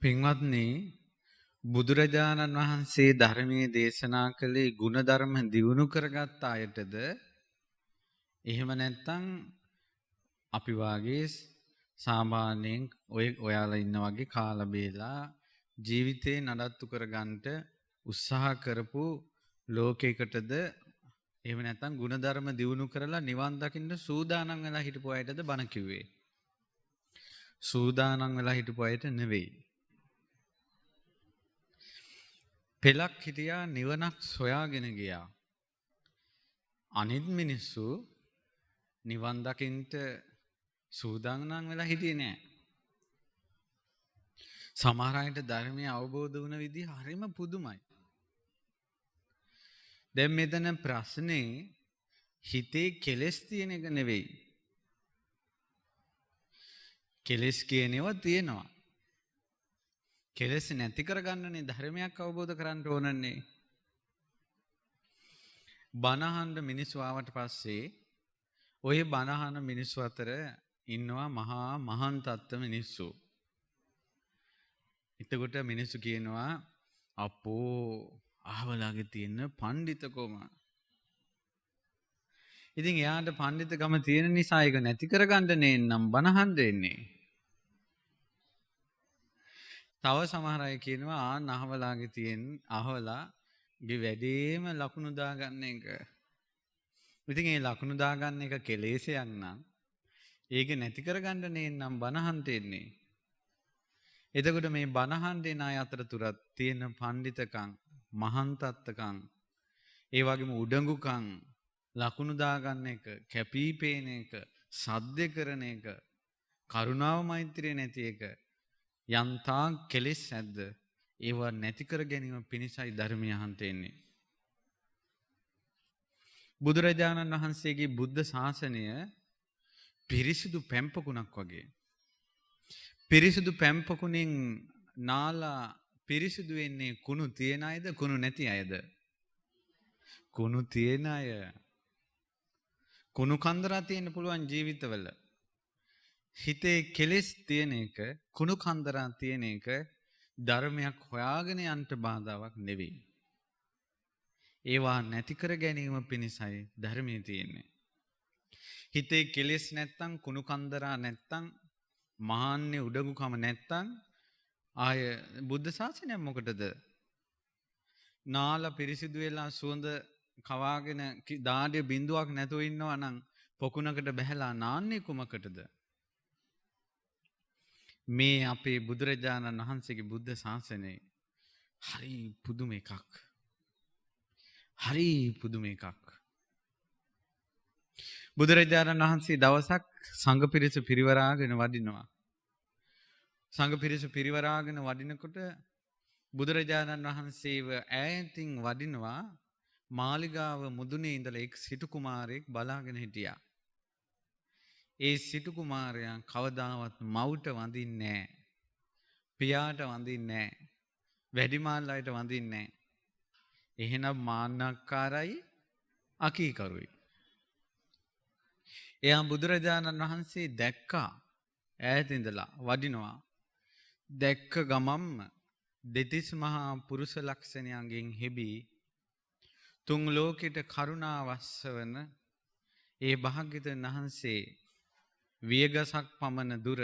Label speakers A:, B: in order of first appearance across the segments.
A: පින්වත්නි බුදුරජාණන් වහන්සේ ධර්මයේ දේශනා කළේ ගුණධර්ම දියුණු කරගත් අයටද එහෙම නැත්නම් අපි වාගේ සාමාන්‍යයෙන් ඔයාලා ඉන්න වගේ කාලා බේලා ජීවිතේ නඩත්තු කරගන්නට උත්සාහ කරපු ලෝකයකටද එහෙම නැත්නම් ගුණධර්ම දියුණු කරලා නිවන් දකින්න සූදානම් වෙලා හිටපු අයටද බණ කිව්වේ. සූදානම් වෙලා හිටපු අයට නෙවෙයි. පෙලක් හිටියා නිවනක් සොයාගෙන ගියා. අනිත් මිනිස්සු නිවන් දකින්ට සූදානම් වෙලා හිටියේ නෑ. සමහර අයට ධර්මය අවබෝධ වුණ විදිහ හරිම පුදුමයි. දැන් මෙතන ප්‍රශ්නේ හිතේ කෙලෙස් තියෙන එක නෙවෙයි. කෙලෙස් කියනවා තියෙනවා. කෙලෙස් නැති කරගන්නනේ ධර්මයක් අවබෝධ කරගන්න ඕනන්නේ. බණහඬ මිනිස්සු ආවට පස්සේ ඔය බණහන මිනිස්සු අතර ඉන්නවා මහා මහාන් තත්ත්ව මිනිස්සු. එතකොට මිනිස්සු කියනවා අපෝ අහවලාගේ තියෙන පඬිතකම. ඉතින් එයාට පඬිතකම තියෙන නිසා ඒක නැති කරගන්න නේනම් බණහඬ එන්නේ. තව සමහර අය කියනවා අහවලාගේ තියෙන අහවලාගේ වැඩේම ලකුණු දාගන්න එක. ඉතින් ඒ ලකුණු දාගන්න එක කෙලෙසයක් නම් ඒක නැති කරගන්න නේනම් බණහන්ට එන්නේ. එතකොට මේ බණහන්ට එන අය අතරතුරත් තියෙන පඬිතකම්, මහාන්තත්කම්, ඒ වගේම උඩඟුකම්, ලකුණු දාගන්න එක, කැපිපේන එක, සද්ද කරන එක, කරුණාව මෛත්‍රිය නැති එක යන්තා කෙලෙස් ඇද්ද ඒවා නැති කර ගැනීම පිණිසයි ධර්මය අහන්ට එන්නේ. බුදුරජාණන් වහන්සේගේ බුද්ධ ශාසනය පිරිසිදු පැම්පකුණක් වගේ. පිරිසිදු පැම්පකුණෙන් නාලා පිරිසිදු වෙන්නේ කුණු තියෙන අයද කුණු නැති අයද? කුණු තියෙන අය. කුණු කන්දරා තියෙන්න පුළුවන් ජීවිතවල. හිතේ කෙලෙස් තියෙන එක, කුණු කන්දරා තියෙන එක ධර්මයක් හොයාගෙන යන්න බාධාවක් නෙවෙයි. ඒවා නැති කර ගැනීම පිණිසයි ධර්මයේ තියෙන්නේ. හිතේ කෙලෙස් නැත්තම්, කුණු කන්දරා නැත්තම්, මහාන්නේ උඩඟුකම නැත්තම් ආය බුද්ධ ශාසනය මොකටද? නාලා පිරිසිදු වෙලා සුවඳ කවාගෙන දාඩිය බිඳුවක් නැතුව ඉන්නවා නම් පොකුණකට බැහැලා නාන්නේ කුමකටද? මේ අපේ බුදුරජාණන් වහන්සේගේ බුද්ධ ශාසනය හරි පුදුම එකක්. හරි පුදුම එකක්. බුදුරජාණන් වහන්සේ දවසක් සංඝ පිරිස පිරිවරාගෙන වඩිනවා. සංඝ පිරිස පිරිවරාගෙන වඩිනකොට බුදුරජාණන් වහන්සේව ඈතින් වඩිනවා. මාලිගාව මුදුනේ ඉඳලා එක් සිටු කුමාරයෙක් බලාගෙන හිටියා. ඒ සිටු කුමාරයා කවදාවත් මවුට වඳින්නේ නැහැ. පියාට වඳින්නේ නැහැ. වැඩිමාල්ලයට වඳින්නේ නැහැ. එහෙනම් මාන්නක්කාරයි අකීකරුයි. එයා බුදුරජාණන් වහන්සේ දැක්කා ඈත ඉඳලා වඩිනවා. දැක්ක ගමම්ම දෙතිස් මහා පුරුෂ ලක්ෂණයන්ගෙන් හෙබී තුන් ලෝකෙට කරුණාවස්ස වන ඒ භාග්‍යවතුන් වහන්සේ වියගසක් පමණ දුර,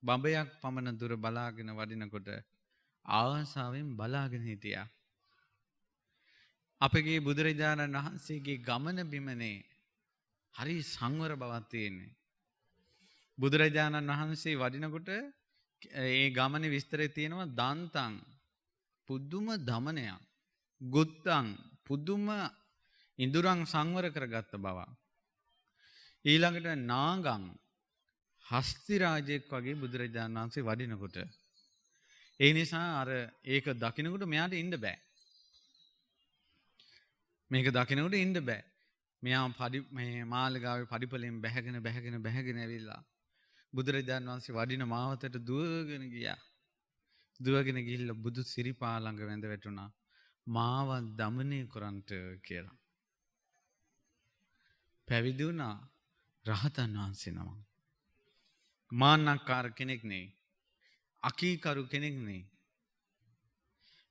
A: බඹයක් පමණ දුර බලාගෙන වඩිනකොට ආසාවෙන් බලාගෙන හිටියා. අපගේ බුදුරජාණන් වහන්සේගේ ගමන බිමනේ හරි සංවර බවක් තියෙන්නේ. බුදුරජාණන් වහන්සේ වඩිනකොට ඒ ගමනේ විස්තරය තියෙනවා දන්තං පුදුම දමනයක්, ගුත්තං පුදුම ඉඳුරන් සංවර කරගත්ත බව. ඊළඟට නාගං හස්ති රාජෙක් වගේ බුදුරජාණන් වහන්සේ වඩිනකොට ඒ නිසා අර ඒක දකින්නකොට මෙයාට ඉන්න බෑ. මේක දකින්නකොට ඉන්න බෑ. මෙයා මේ මාළිගාවේ පඩිපලෙන් බැහැගෙන ඇවිල්ලා බුදුරජාණන් වහන්සේ වඩින මාවතට දුවගෙන ගියා. දුවගෙන ගිහිල්ලා බුදු සිරිපා ළඟ වැඳ වැටුණා. මාව දමනය කරන්ට කියලා. පැවිදි වුණා රහතන් වහන්සේ නමක්. මාන්නක්කාර කෙනෙක් නෙයි. අකීකරු කෙනෙක් නෙයි.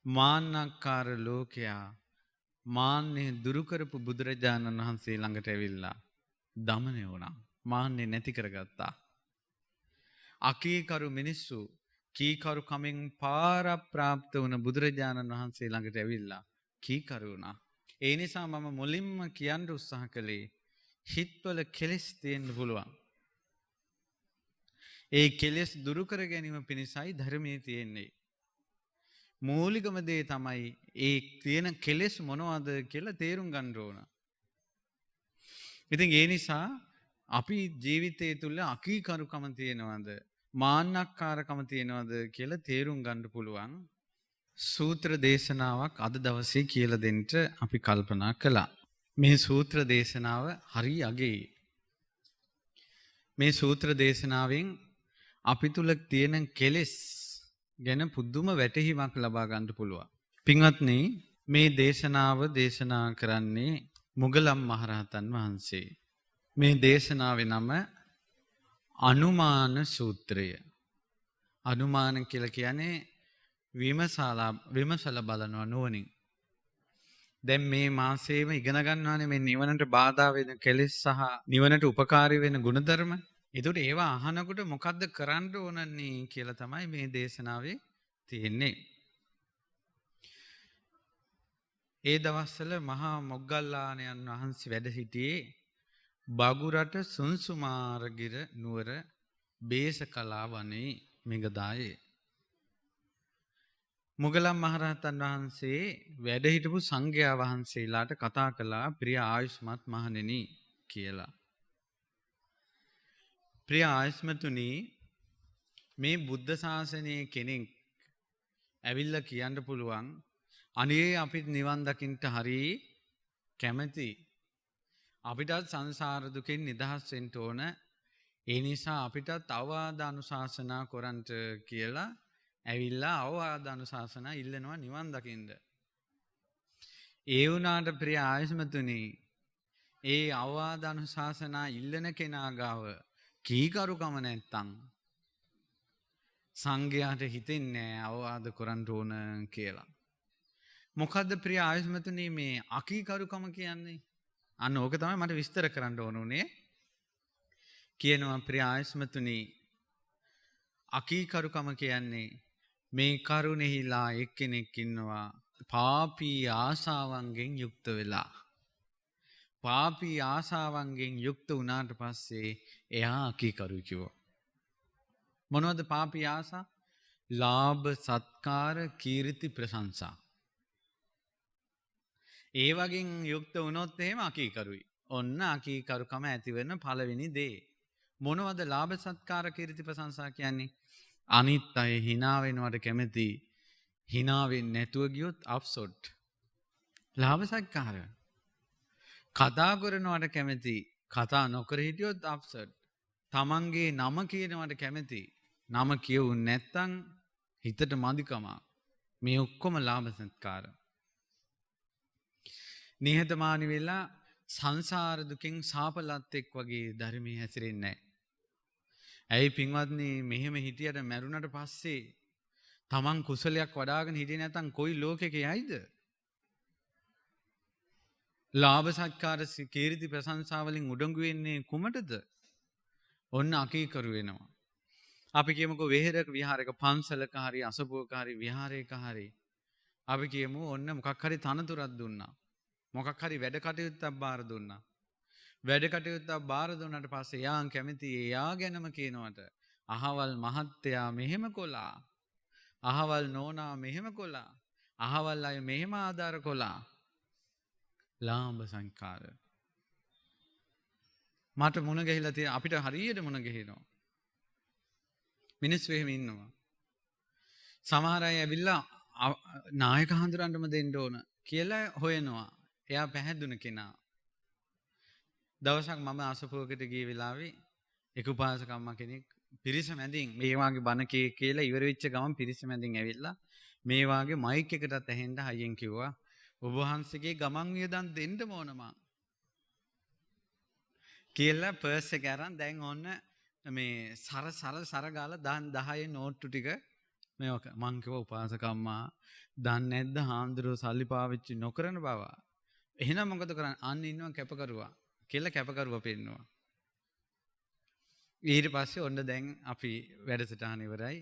A: මාන්නක්කාර ලෝකයා මාන්නේ දුරු කරපු බුදුරජාණන් වහන්සේ ළඟට ඇවිල්ලා දමනය වුණා. මාන්නේ නැති කරගත්තා. අකීකරු මිනිස්සු කීකරු කමින් පාරප්‍රාප්ත වුණ බුදුරජාණන් වහන්සේ ළඟට ඇවිල්ලා කීකරු වුණා. ඒ නිසා මම මුලින්ම කියන්න උත්සාහ කළේ හිත්වල කෙලෙස් තියෙන්න පුළුවන්. ඒ කෙලෙස් දුරු කර ගැනීම පිණිසයි ධර්මයේ තියෙන්නේ. මූලිකම දේ තමයි ඒ තියෙන කෙලෙස් මොනවද කියලා තේරුම් ගන්න ඕන. ඉතින් ඒ නිසා අපි ජීවිතය තුළ අකීකරුකම තියෙනවද මාන්නක්කාරකම තියෙනවද කියලා තේරුම් ගන්න පුළුවන් සූත්‍ර දේශනාවක් අද දවසේ කියලා දෙන්න අපි කල්පනා කළා. මේ සූත්‍ර දේශනාව හරි අගේ. මේ සූත්‍ර දේශනාවෙන් අපි තුල තියෙන කෙලෙස් ගැන පුදුම වැටහීමක් ලබා ගන්න පුළුවන්. පින්වත්නි, මේ දේශනාව දේශනා කරන්නේ මුගලන් මහරහතන් වහන්සේ. මේ දේශනාවේ නම අනුමාන සූත්‍රය. අනුමාන කියලා කියන්නේ විමසලා බලනවා නුවණින්. දැන් මේ මාසෙම ඉගෙන ගන්නවානේ මේ නිවනට බාධා වෙන කෙලෙස් සහ නිවනට උපකාරී වෙන ගුණධර්ම. ඒකට ඒවා අහනකොට මොකද්ද කරන්න ඕනන්නේ කියලා තමයි මේ දේශනාවේ තියෙන්නේ. ඒ දවස්වල මහා මොග්ගල්ලාණන් වහන්සේ වැඩ සිටියේ බගුරට සුන්සුමාරගිර නුවර බේසකලා වනේ මෙගදායේ. මුගලන් මහරහතන් වහන්සේ වැඩ හිටපු සංඝයා වහන්සේලාට කතා කළා ප්‍රිය ආයුෂ්මත් මහණෙනි කියලා. ප්‍රිය ආයුෂ්මතුනි, මේ බුද්ධ ශාසනයේ කෙනෙක් ඇවිල්ලා කියන්න පුළුවන් අනේ අපිත් නිවන් දකින්න හරි කැමැති. අපිටත් සංසාර දුකෙන් නිදහස් වෙන්න ඕන. ඒ නිසා අපිටත් අවවාද අනුශාසනා කරන්ට කියලා ඇවිල්ලා අවවාද අනුශාසනා ඉල්ලනවා නිවන් දකින්න. ඒ වුණාට ප්‍රිය ආයුෂ්මතුනි, ඒ අවවාද අනුශාසනා ඉල්ලන කෙනා ගාව කීකරුකම නැත්තම් සංඝයාට හිතෙන්නේ අවවාද කරන්න ඕන කියලා. මොකද්ද ප්‍රිය ආයුෂ්මතුනි මේ අකීකරුකම කියන්නේ? අන්න ඕක තමයි මට විස්තර කරන්න ඕන උනේ. කියනවා ප්‍රිය ආයුෂ්මතුනි, අකීකරුකම කියන්නේ මේ කරුණෙහිලා එක්කෙනෙක් ඉන්නවා පාපී ආසාවන්ගෙන් යුක්ත වෙලා. පාපී ආසාවන්ගෙන් යුක්ත වුණාට පස්සේ එයා අකීකරුයි කිව්වා. මොනවද පාපී ආසා? ලාභ, සත්කාර, කීර්ති, ප්‍රශංසා. ඒ වගේ යුක්ත වුණොත් එහෙම අකීකරුයි. ඔන්න අකීකරුකම ඇති වෙන පළවෙනි දේ. මොනවද ලාභ, සත්කාර, කීර්ති, ප්‍රශංසා කියන්නේ? අනිත් අය hina වෙනවට කැමති. hina වෙන්නේ නැතුව ගියොත් අප්සොට්. ලාභ සත්කාර. කතා කරනවට කැමති. කතා නොකර හිටියොත් අප්සොට්. තමන්ගේ නම කියනවට කැමති. නම කියවුන් නැත්තම් හිතට මදිකම. මේ ඔක්කොම ලාභ සත්කාර. නිහතමානී වෙලා සංසාර දුකින් සාපලත්ෙක් වගේ ධර්මයේ හැසිරෙන්නේ නැහැ. ඇයි පින්වත්නි, මෙහෙම හිටියට මැරුණට පස්සේ තමන් කුසලයක් වඩාගෙන හිටියේ නැත්නම් කොයි ලෝකෙක යයිද? ලාභ සත්කාර කීර්ති ප්‍රශංසා වලින් උඩඟු වෙන්නේ කුමටද? ඔන්න අකීකරු වෙනවා. අපි කියමුකෝ වෙහෙරක විහාරයක පන්සලක හරි අසපුවක හරි විහාරයක හරි අපි කියමු ඔන්න මොකක් හරි තනතුරක් දුන්නා. මොකක් හරි වැඩ කටයුත්තක් බාර දුන්නා. වැඩ කටයුත්තක් බාර දුන්නාට පස්සේ යාන් කැමති එයා ගැනම කියනවට අහවල් මහත්තයා මෙහෙම කොලා. අහවල් නෝනා මෙහෙම කොලා. අහවල් අය මෙහෙම ආදාර කොලා. ලාභ සංකාර. මට මුණ ගැහිලා තියෙන අපිට හරියට මුණ ගැහෙනවා. මිනිස්සු එහෙම ඉන්නවා. සමහර අය ඇවිල්ලා නායක හඳුරන්නම දෙන්න ඕන කියලා හොයනවා. එයා පැහැදුන කෙනා. දවසක් මම අසපුවකට ගිය වෙලාවේ එක උපාසකම්මා කෙනෙක් පිරිස මැදින් මේ වාගේ බණ කියලා ඉවර වෙච්ච ගමන් පිරිස මැදින් ඇවිල්ලා මේ වාගේ මයික් එකටත් ඇහෙන්න හයියෙන් කිව්වා ඔබ වහන්සේගේ ගමන් වියදම් දෙන්න ඕන මං කියලා පර්ස් එක අරන් දැන් ඔන්න මේ සර ගාලා 10 නෝට්ටු ටික මේක මං කිව්වා උපාසකම්මා දන්නේ නැද්ද හාමුදුරුවෝ සල්ලි පාවිච්චි නොකරන බව. එහෙනම් මොකද කරන්නේ? අන්න ඉන්නවා කැපකරුවා. කියලා කැපකරුවා පෙන්නවා. ඊට පස්සේ ඔන්න දැන් අපි වැඩසටහන ඉවරයි.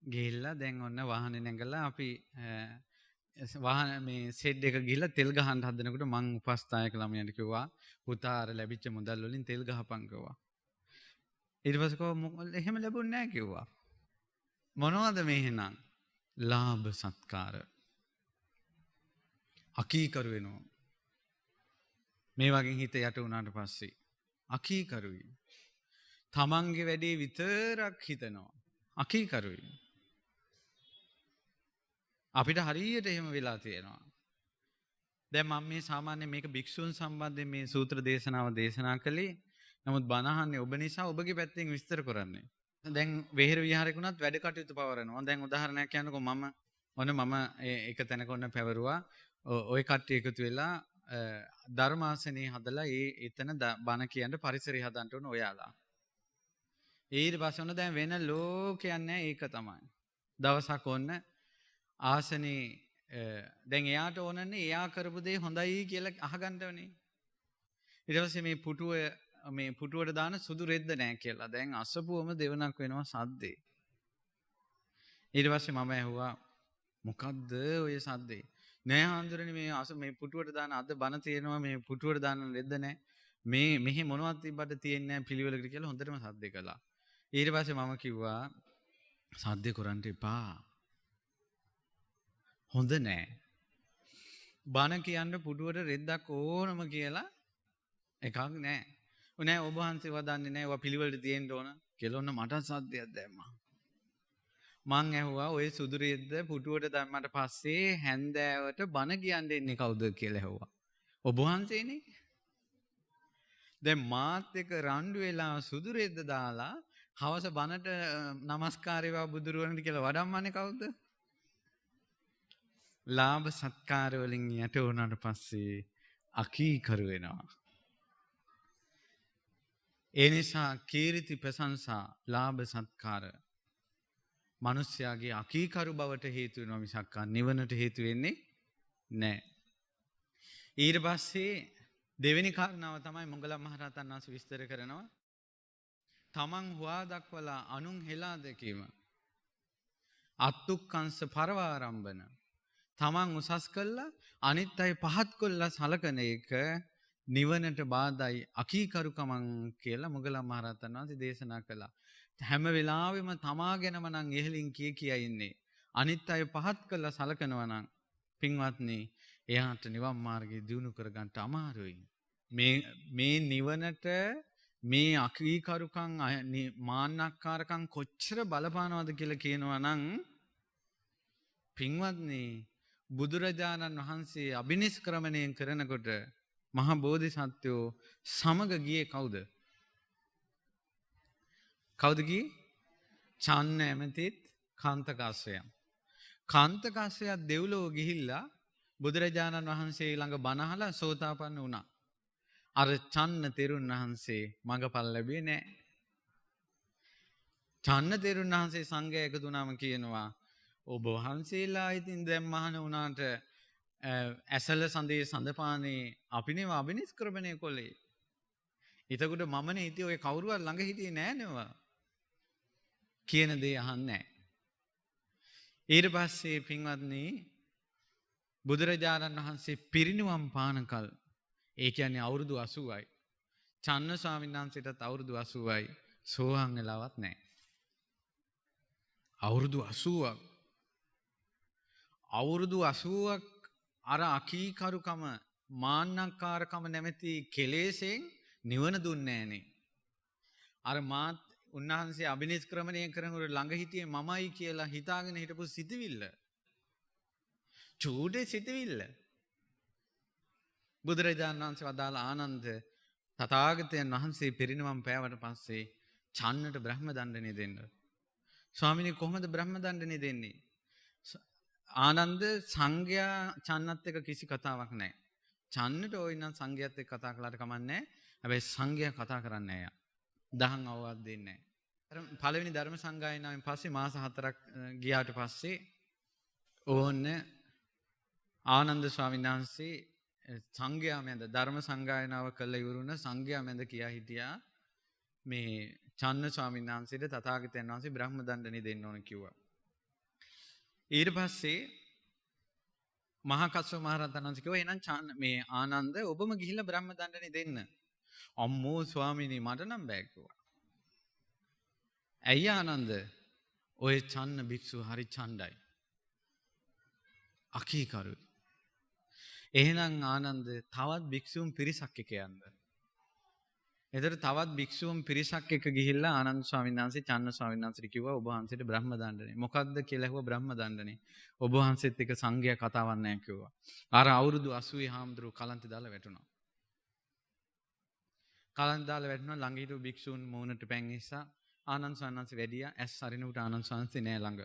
A: ගිහිල්ලා දැන් ඔන්න වාහනේ නැගලා අපි වාහන මේ සෙඩ් එක ගිහිල්ලා තෙල් ගහන්න හදනකොට මං උපස්ථායක ළමයාට කිව්වා පුතා අර ලැබිච්ච මුදල් වලින් තෙල් ගහපන් කිව්වා. ඊට පස්සේ කොහොමද එහෙම ලැබුණේ නැහැ කිව්වා. මොනවද මේ එහෙනම්? ලාභ සත්කාර. අකීකරු වෙනවා. මේ වගේ හිත යට වුණාට පස්සේ අකීකරුයි. තමන්ගේ වැඩේ විතරක් හිතනවා. අකීකරුයි. අපිට හරියට එහෙම වෙලා තියෙනවා. දැන් මම මේ සාමාන්‍ය මේක භික්ෂුන් සම්බන්ධයෙන් මේ සූත්‍ර දේශනාව දේශනා කළේ. නමුත් බණ අහන්නේ ඔබ නිසා ඔබගේ පැත්තෙන් විස්තර කරන්නේ. දැන් වෙහෙර විහාරෙකුණත් වැඩ කටයුතු පවරනවා. දැන් උදාහරණයක් කියන්නකෝ මම එක තැනක ඔන්න පැවරුවා. ওই කට්ටිය එකතු වෙලා ධර්මාසනේ හදලා එතන බණ කියන්න පරිසරය හදන්න ඕන ඔයාලා. ඊට පස්සේ ඔන්න දැන් වෙන ලෝකයක් නැහැ ඒක තමයි. දවසක් ඔන්න ආසනේ දැන් එයාට ඕනන්නේ එයා කරපු දේ හොඳයි කියලා අහගන්න ඕනේ. ඊට පස්සේ මේ පුටුවට දාන සුදු රෙද්ද නැහැ කියලා. දැන් අසපුවම දෙවනක් වෙනවා සද්දේ. ඊට පස්සේ මම ඇහුවා මොකද්ද ඔය සද්දේ? නෑ හාමුදුරනේ මේ පුටුවට දාන අද බණ තියෙනවා මේ පුටුවට දාන රෙද්ද නැහැ. මෙහි මොනවද තිබ්බට තියෙන්නේ නැහැ පිළිවෙලකට කියලා හොඳටම සද්දේ කළා. ඊට පස්සේ මම කිව්වා සද්දේ කරන්න එපා. හොඳ නෑ. බණ කියන්න පුටුවට රෙද්දක් ඕනම කියලා එකක් නෑ. නෑ ඔබ වහන්සේ වදන්නේ නෑ ඔය පිළිවෙලට තියෙන්න ඕන කියලා ඔන්න මට සද්දයක් දැම්මා. මං ඇහුවා ඔය සුදු රෙද්ද පුටුවට දැම්මට පස්සේ හැන්දෑවට බණ කියන්න එන්නේ කවුද කියලා ඇහුවා. ඔබ වහන්සේනේ. දැන් මාත් එක්ක රණ්ඩු වෙලා සුදු රෙද්ද දාලා හවස බණට নমස්කාර වේවා බුදුරුවන්ට කියලා වඩම්මන්නේ කවුද? ලාභ සත්කාර වලින් යට වුණාට පස්සේ අකීකරු වෙනවා. ඒ නිසා කීර්ති ප්‍රශංසා ලාභ සත්කාර මිනිස්යාගේ අකීකරු බවට හේතු වෙනවා මිසක් නිවනට හේතු වෙන්නේ නැහැ. ඊට පස්සේ දෙවෙනි කාරණාව තමයි මොග්ගලන් මහරහතන් වහන්සේ විස්තර කරනවා. තමන් හොවා දක්වලා අනුන් හෙලා දැකීම. අත්තුක්කංශ පරවාරම්භන. තමන් උසස් කළා අනිත් අය පහත් කළා සලකන එක නිවනට බාධායි අකීකරුකමං කියලා මොග්ගලන් මහරහතන් වහන්සේ දේශනා කළා. හැම වෙලාවෙම තමා ගැනම නම් ඉහලින් කිය ඉන්නේ. අනිත් අය පහත් කළා සලකනවා නම් පින්වත්නි එයාට නිවන් මාර්ගය දියුණු කරගන්න අමාරුයි. මේ නිවනට මේ අකීකරුකම් මාන්නක්කාරකම් කොච්චර බලපානවද කියලා කියනවා නම් පින්වත්නි බුදුරජාණන් වහන්සේ අභිනිෂ්ක්‍රමණය කරනකොට මහා බෝධිසත්වෝ සමග ගියේ කවුද? කවුද ගියේ? චන්න ඇමතිත් කාන්තකාශ්‍යයන්. කාන්තකාශ්‍යය දෙව්ලොව ගිහිල්ලා බුදුරජාණන් වහන්සේ ළඟ බණ අහලා සෝතාපන්න වුණා. අර චන්න තෙරුන් වහන්සේ මඟපල් ලැබුවේ නැහැ. චන්න තෙරුන් වහන්සේ සංඝයා එකතු වුණාම කියනවා ඔබ වහන්සේලා ඉතින් දැන් මහාන වුණාට ඇසල සඳේ සඳපානේ අපිනේව අභිනිෂ්ක්‍රමණය කළේ. එතකොට මමනේ හිටියේ ඔය කවුරුවත් ළඟ හිටියේ නෑ නේව. කියන දේ අහන්නේ නැහැ. ඊට පස්සේ පින්වත්නි බුදුරජාණන් වහන්සේ පිරිනිවන් පානකල් ඒ කියන්නේ අවුරුදු 80යි. චන්න ස්වාමීන් වහන්සේටත් අවුරුදු 80යි. සෝවාන් වෙලාවත් නැහැ. අවුරුදු 80ක්. අවුරුදු 80ක් අර අකීකරුකම මාන්නක්කාරකම නැමැති කෙලෙසෙන් නිවන දුන්නේ නැහනේ. අර මාත් උන්වහන්සේ අභිනිෂ්ක්‍රමණය කරනකොට ළඟ හිටියේ මමයි කියලා හිතාගෙන හිටපු සිතවිල්ල. චූටේ සිතවිල්ල. බුදුරජාණන් වහන්සේ වදාළ ආනන්ද තථාගතයන් වහන්සේ පිරිනිවන් පෑවට පස්සේ චන්නට බ්‍රහ්ම දණ්ඩනය දෙන්න. ස්වාමීනි කොහොමද බ්‍රහ්ම දණ්ඩනය දෙන්නේ? ආනන්ද සංඝයා චන්නත් එක්ක කිසි කතාවක් නැහැ. චන්නට ඕයි නම් සංඝයාත් එක්ක කතා කළාට කමක් නැහැ. හැබැයි සංඝයා කතා කරන්නේ නැහැ. දහම් අවවාද දෙන්නේ නැහැ. පළවෙනි ධර්ම සංගායනාවෙන් පස්සේ මාස 4ක් ගියාට පස්සේ ඕන්න ආනන්ද ස්වාමීන් වහන්සේ සංඝයා මැද ධර්ම සංගායනාව කළ ඉවරුන සංඝයා මැද කියා හිටියා මේ චන්න ස්වාමීන් වහන්සේට තථාගතයන් වහන්සේ බ්‍රහ්ම දණ්ඩනේ දෙන්න ඕන කිව්වා. ඊට පස්සේ මහා කස්සප මහ රහතන් වහන්සේ කිව්වා එහෙනම් මේ ආනන්ද ඔබම ගිහිල්ලා බ්‍රහ්ම දණ්ඩනේ දෙන්න. අම්මෝ ස්වාමීනි මට නම් බෑ කිව්වා. ඇයි ආනන්ද? ඔය චන්න භික්ෂුව හරි ඡණ්ඩයි. අකීකරුයි. එහෙනම් ආනන්ද තවත් භික්ෂුන් පිරිසක් එක්ක යන්න. එතකොට තවත් භික්ෂුන් පිරිසක් එක්ක ගිහිල්ලා ආනන්ද ස්වාමීන් වහන්සේ චන්න ස්වාමීන් වහන්සේට කිව්වා ඔබ වහන්සේට බ්‍රහ්ම දණ්ඩනේ. මොකද්ද කියලා ඇහුවා බ්‍රහ්ම දණ්ඩනේ. ඔබ වහන්සේත් එක්ක සංඝයා කතාවක් නැහැ කිව්වා. අර අවුරුදු 80 හාමුදුරුවෝ කලන්ත දාලා වැටුණා. කලන්ත දාලා වැටුණා ළඟ හිටපු භික්ෂුන් මූණට පැන් ඉස්සා ආනන්ද ස්වාමීන් වහන්සේ වැඩියා ඇස් අරිනකොට ආනන්ද ස්වාමීන් වහන්සේ නෑ ළඟ.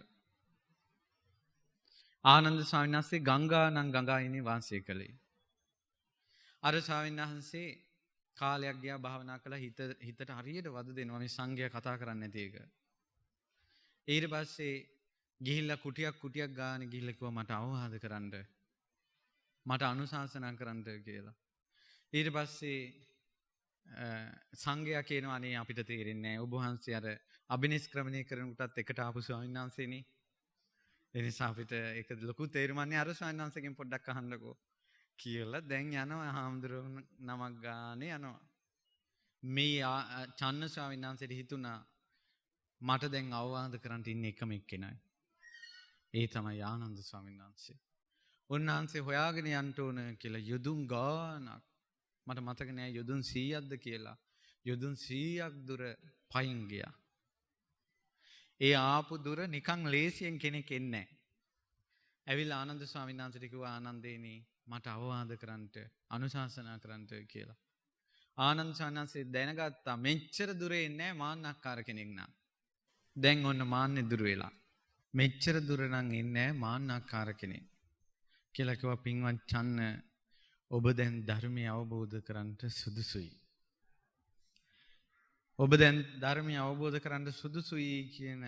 A: ආනන්ද ස්වාමීන් වහන්සේ ගංගායිනේ වාසය කළේ. අර ස්වාමීන් වහන්සේ කාලයක් ගියා භාවනා කළා හිතට හරියට වද දෙනවා මේ සංඝයා කතා කරන්නේ නැති එක. ඊට පස්සේ ගිහිල්ලා කුටියක් ගානේ ගිහිල්ලා කිව්වා මට අවවාද කරන්න. මට අනුශාසනා කරන්න කියලා. ඊට පස්සේ සංඝයා කියනවා අනේ අපිට තේරෙන්නේ නැහැ. ඔබ වහන්සේ අර අබිනිෂ්ක්‍රමණය කරනකොටත් එකට ආපු ස්වාමීන් වහන්සේනේ. ඒ නිසා අපිට ඒක ලොකු තේරුමක් නෑ. අර ස්වාමීන් වහන්සේගෙන් පොඩ්ඩක් අහන්නකෝ කියලා දැන් යනවා හාමුදුරුවෝ නමක් ගානේ යනවා. මේ චන්න ස්වාමීන් වහන්සේට හිතුණා මට දැන් අවවාද කරන්න ඉන්නේ එකම එක්කෙනයි. ඒ තමයි ආනන්ද ස්වාමීන් වහන්සේ. උන්වහන්සේ හොයාගෙන යන්න ඕන කියලා යොදුන් ගානක් මට මතක නෑ යොදුන් 100ක්ද කියලා. යොදුන් 100ක් දුර පයින් ගියා. ඒ ආපු දුර නිකන් ලේසියෙන් කෙනෙක් එන්නේ නැහැ. ඇවිල්ලා ආනන්ද ස්වාමීන් වහන්සේට කිව්වා ආනන්දේනි මට අවවාද කරන්නට අනුශාසනා කරන්නට කියලා. ආනන්ද ස්වාමීන් වහන්සේ දැනගත්තා මෙච්චර දුර එන්නේ නැහැ මාන්නක්කාර කෙනෙක් නා. දැන් ඔන්න මාන්නේ දුර වෙලා. මෙච්චර දුර නම් එන්නේ නැහැ මාන්නක්කාර කෙනෙක්. කියලා කිව්වා පින්වත් චන්න ඔබ දැන් ධර්මය අවබෝධ කරගන්නට සුදුසුයි. ඔබ දැන් ධර්මය අවබෝධ කරගන්න සුදුසුයි කියන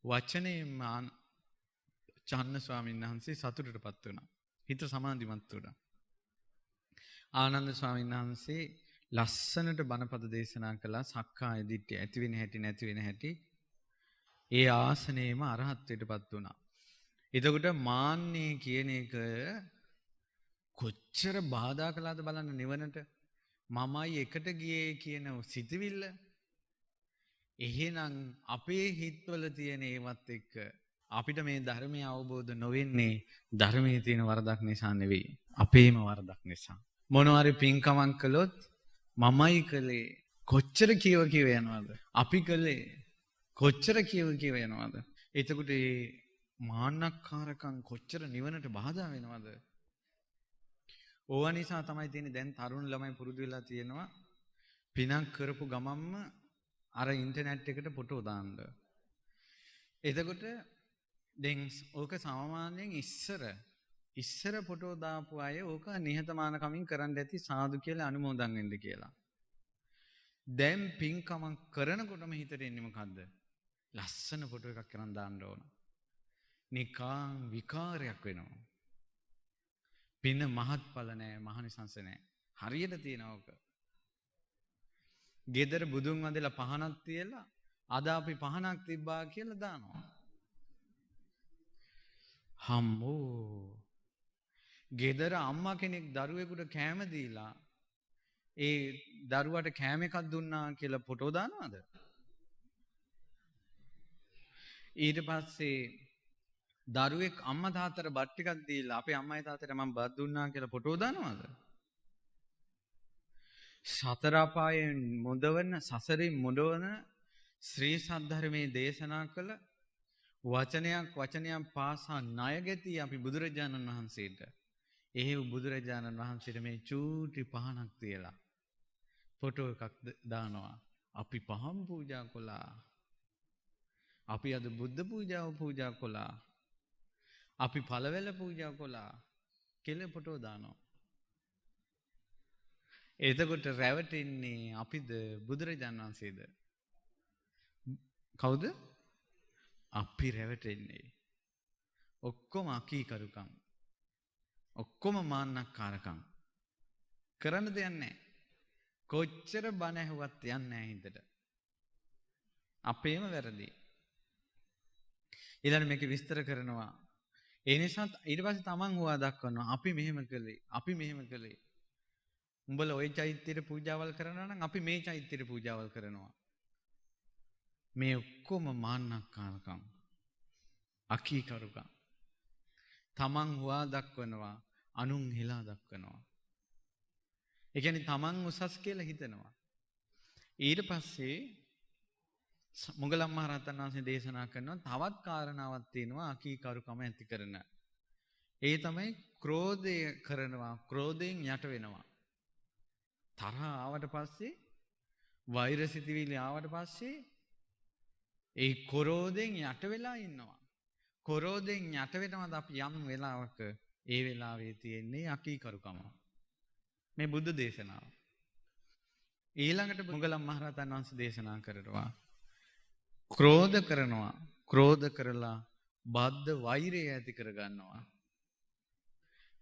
A: වචනයෙන් චන්න ස්වාමීන් වහන්සේ සතුටටපත් වුණා. හිත සමාධිමත් වුණා. ආනන්ද ස්වාමීන් වහන්සේ ලස්සනට බණපද දේශනා කළා සක්කාය දිට්ඨිය ඇති වෙන හැටි නැති වෙන හැටි. ඒ ආසනයේම අරහත්ත්වයටපත් වුණා. එතකොට මාන්නේ කියන එක කොච්චර බාධා කළාද බලන්න නිවනට. මමයි එකට ගියේ කියන සිතවිල්ල. එහෙනම් අපේ හිතවල තියෙන ඒවත් එක්ක අපිට මේ ධර්මය අවබෝධ නොවෙන්නේ ධර්මයේ තියෙන වරදක් නිසා නෙවෙයි. අපේම වරදක් නිසා. මොනවාරි පින්කමක් කළොත් මමයි කළේ කොච්චර කියව යනවද? අපි කළේ කොච්චර කියව යනවද? එතකොට මේ මාන්නක්කාරකම් කොච්චර නිවනට බාධා වෙනවද? ඕවා නිසා තමයි තියෙන්නේ දැන් තරුණ ළමයි පුරුදු වෙලා තියෙනවා පිනක් කරපු ගමම්ම අර ඉන්ටර්නෙට් එකට ෆොටෝ දාන්න. එතකොට දැන් ඕක සාමාන්‍යයෙන් ඉස්සර ෆොටෝ දාපු අය ඕක නිහතමානකමින් කරන්න ඇති සාදු කියලා අනුමෝදන් වෙන්න කියලා. දැන් පින්කමක් කරනකොටම හිතට එන්නේ මොකද්ද? ලස්සන ෆොටෝ එකක් කරන් දාන්න ඕන. නිකං විකාරයක් වෙනවා. පින මහත්ඵල නැහැ, මහනිසංස නැහැ. හරියට තියෙනවා ඕක. ගෙදර බුදුන් වහන්සේලා පහනක් තියලා අද අපි පහනක් තිබ්බා කියලා දානවා. හම්බෝ. ගෙදර අම්මා කෙනෙක් දරුවෙකුට කෑම දීලා ඒ දරුවට කෑම එකක් දුන්නා කියලා ෆොටෝ දානවද? ඊට පස්සේ දරුවෙක් අම්මා තාත්තට බත් ටිකක් දීලා අපේ අම්මයි තාත්තට මම බත් දුන්නා කියලා ෆොටෝ දානවද? සතර අපායෙන් මුදවන සසරින් මුදවන ශ්‍රී සද්ධර්මයේ දේශනා කළ වචනයක් පාසා ණයගැති අපි බුදුරජාණන් වහන්සේට එහෙව් බුදුරජාණන් වහන්සේට මේ චූටි පහනක් තියලා ෆොටෝ එකක් දානවා. අපි පහන් පූජා කළා. අපි අද බුද්ධ පූජාව පූජා කළා. අපි පළවැල පූජා කළා කියලා ෆොටෝ දානවා. එතකොට රැවටෙන්නේ අපිද බුදුරජාණන් වහන්සේද? කවුද? අපි රැවටෙන්නේ. ඔක්කොම අකීකරුකම්. ඔක්කොම මාන්නක්කාරකම්. කරන්න දෙයක් නැහැ. කොච්චර බණ ඇහුවත් යන්නේ නැහැ හිතට. අපේම වැරදි. ඊළඟ මේක විස්තර කරනවා. ඒ නිසා ඊට පස්සේ තමන් හොවා දක්වනවා. අපි මෙහෙම කළේ. අපි මෙහෙම කළේ. උඹලා ওই චෛත්‍යයට පූජාවල් කරනවා නම් අපි මේ චෛත්‍යයට පූජාවල් කරනවා. මේ ඔක්කොම මාන්නක්කාරකම්. අකීකරුකම්. තමන් හොවා දක්වනවා. අනුන් හෙලා දක්වනවා. ඒ කියන්නේ තමන් උසස් කියලා හිතනවා. ඊට පස්සේ මොගලම් මහරහතන් වහන්සේ දේශනා කරනවා තවත් කාරණාවක් තියෙනවා අකීකරුකම ඇති කරන. ඒ තමයි ක්‍රෝධය කරනවා. ක්‍රෝධයෙන් යට වෙනවා. තරහ ආවට පස්සේ වෛර සිතිවිලි ආවට පස්සේ ඒ ක්‍රෝධයෙන් යට වෙලා ඉන්නවා. ක්‍රෝධයෙන් යට වෙනවද අපි යම් වෙලාවක ඒ වෙලාවේ තියෙන්නේ අකීකරුකම. මේ බුද්ධ දේශනාව. ඊළඟට මොගලම් මහරහතන් වහන්සේ දේශනා කරනවා ක්‍රෝධ කරනවා. ක්‍රෝධ කරලා බද්ධ වෛරය ඇති කරගන්නවා.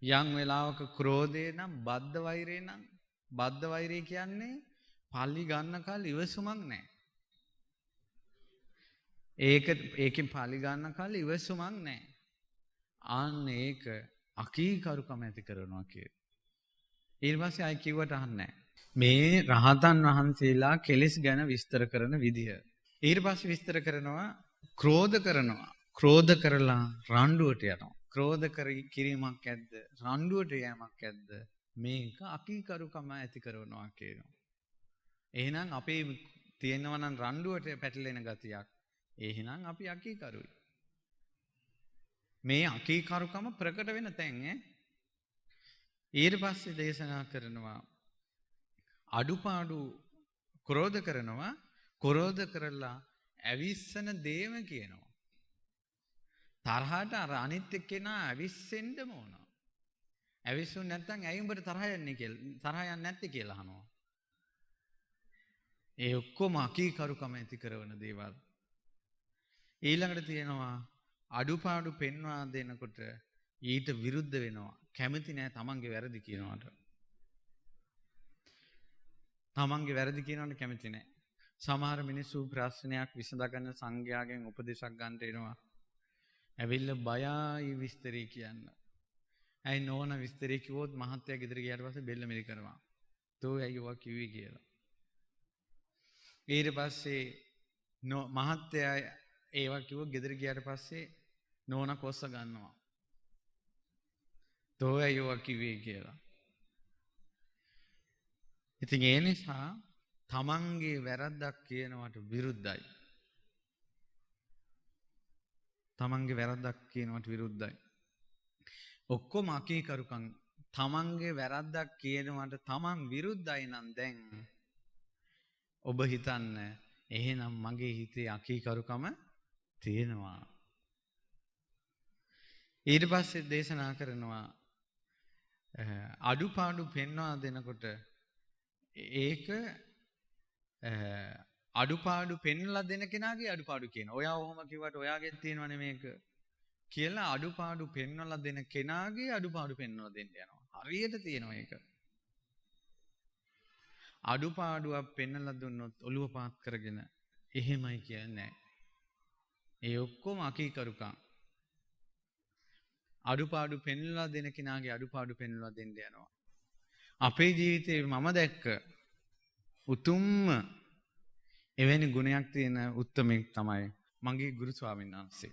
A: යම් වෙලාවක ක්‍රෝධේ නම් බද්ධ වෛරේ නම් බද්ධ වෛරය කියන්නේ පල්ලි ගන්න කල් ඉවසුමක් නැහැ. ඒකෙන් පල්ලි ගන්න කල් ඉවසුමක් නැහැ. අන්න ඒක අකීකරුකම ඇති කරනවා කිය. ඊට පස්සේ ආයි කිව්වට අහන්නේ නැහැ. මේ රහතන් වහන්සේලා කෙලෙස් ගැන විස්තර කරන විදිය. ඊට පස්සේ විස්තර කරනවා ක්‍රෝධ කරනවා. ක්‍රෝධ කරලා රණ්ඩුවට යනවා. ක්‍රෝධ කිරීමක් ඇද්ද? රණ්ඩුවට යෑමක් ඇද්ද? මේක අකීකරුකම ඇති කරනවා කියනවා. එහෙනම් අපේ තියෙනවා නම් රණ්ඩුවට පැටලෙන ගතියක්. එහෙනම් අපි අකීකරුයි. මේ අකීකරුකම ප්‍රකට වෙන තැන් ඊට පස්සේ දේශනා කරනවා අඩුපාඩු ක්‍රෝධ කරනවා. ක්‍රෝධ කරලා ඇවිස්සන දේම කියනවා. තරහට අර අනිත් එක්කෙනා ඇවිස්සෙන්නම ඕන. ඇවිස්සුන් නැත්නම් ඇයි උඹට තරහ යන්නේ කියලා තරහ යන්නේ නැත්තේ කියලා අහනවා. ඒ ඔක්කොම අකීකරුකම ඇති කරන දේවල්. ඊළඟට තියෙනවා අඩුපාඩු පෙන්වා දෙනකොට ඊට විරුද්ධ වෙනවා. කැමති නෑ තමන්ගේ වැරදි කියනවට. තමන්ගේ වැරදි කියනවට කැමති නෑ. සමහර මිනිස්සු ප්‍රශ්නයක් විසඳගන්න සංඝයාගෙන් උපදේශක් ගන්නට එනවා. ඇවිල්ලා බයයි විස්තරේ කියන්න. ඇයි නෝන විස්තරේ කිව්වොත් මහත්තයා ගෙදර ගියාට පස්සේ බෙල්ල මෙලි කරනවා. තෝ ඇයි ඔවා කිව්වේ කියලා. ඊට පස්සේ මහත්තයා ඒවා කිව්ව ගෙදර ගියාට පස්සේ නෝනා කොස්ස ගන්නවා. තෝ ඇයි ඔවා කිව්වේ කියලා. ඉතින් ඒ නිසා තමන්ගේ වැරද්දක් කියනවට විරුද්ධයි. තමන්ගේ වැරද්දක් කියනවට විරුද්ධයි. ඔක්කොම අකීකරුකම් තමන්ගේ වැරද්දක් කියනවට තමන් විරුද්ධයි නම් දැන් ඔබ හිතන්න එහෙනම් මගේ හිතේ අකීකරුකම තියෙනවා. ඊට පස්සේ දේශනා කරනවා අඩුපාඩු පෙන්වා දෙනකොට ඒක අඩුපාඩු පෙන්වලා දෙන කෙනාගේ අඩුපාඩු කියන. ඔයා ඔහොම කිව්වට ඔයාගෙත් තියෙනවනේ මේක කියලා අඩුපාඩු පෙන්වලා දෙන කෙනාගේ අඩුපාඩු පෙන්වලා දෙන්න යනවා. හරියට තියෙනවා ඒක. අඩුපාඩුවක් පෙන්වලා දුන්නොත් ඔළුව පාත් කරගෙන එහෙමයි කියන්නේ නැහැ. ඒ ඔක්කොම අකීකරුකම්. අඩුපාඩු පෙන්වලා දෙන කෙනාගේ අඩුපාඩු පෙන්වලා දෙන්න යනවා. අපේ ජීවිතේ මම දැක්ක උතුම්ම එවැනි ගුණයක් තියෙන උත්තමෙක් තමයි මගේ ගුරු ස්වාමීන් වහන්සේ.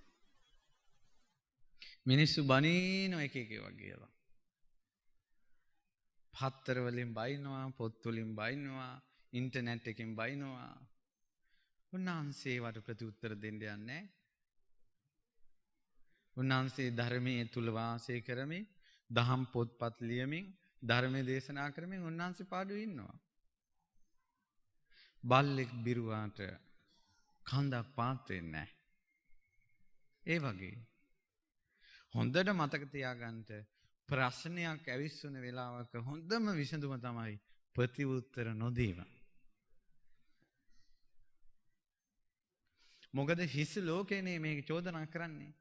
A: මිනිස්සු බනින එක වගේ කියලා. පත්තර වලින් බයිනවා, පොත් වලින් බයිනවා, ඉන්ටර්නෙට් එකෙන් බයිනවා. උන්වහන්සේ වට ප්‍රතිඋත්තර දෙන්න යන්නේ. උන්වහන්සේ ධර්මයේ තුල වාසය කරමින්, දහම් පොත්පත් ලියමින්, ධර්මයේ දේශනා කරමින් උන්වහන්සේ පාඩුවේ ඉන්නවා. බල්ලෙක් බිරුවාට කන්දක් පාත් වෙන්නේ නැහැ. ඒ වගේ හොඳට මතක තියාගන්න ප්‍රශ්නයක් ඇවිස්සුන වෙලාවක හොඳම විසඳුම තමයි ප්‍රතිඋත්තර නොදීම. මොකද හිස් ලෝකේනේ මේක චෝදනා කරන්නේ.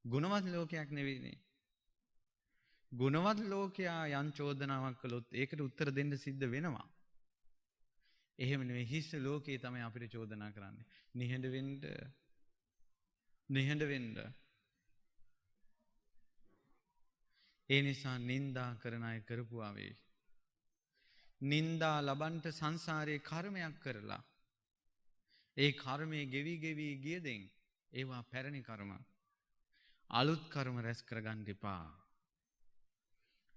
A: ගුණවත් ලෝකයක් නෙවෙයිනේ. ගුණවත් ලෝකයා යම් චෝදනාවක් කළොත් ඒකට උත්තර දෙන්න සිද්ධ වෙනවා. එහෙම නෙවෙයි හිස් ලෝකේ තමයි අපිට චෝදනා කරන්නේ. නිහඬ වෙන්න. නිහඬ වෙන්න. ඒ නිසා නින්දා කරන අය කරපුවා වේ. නින්දා ලබන්ට සංසාරයේ කර්මයක් කරලා ඒ කර්මයේ ගෙවි ගෙවි ගියදෙන් ඒවා පැරණි කර්ම. අලුත් කර්ම රැස් කරගන්න එපා.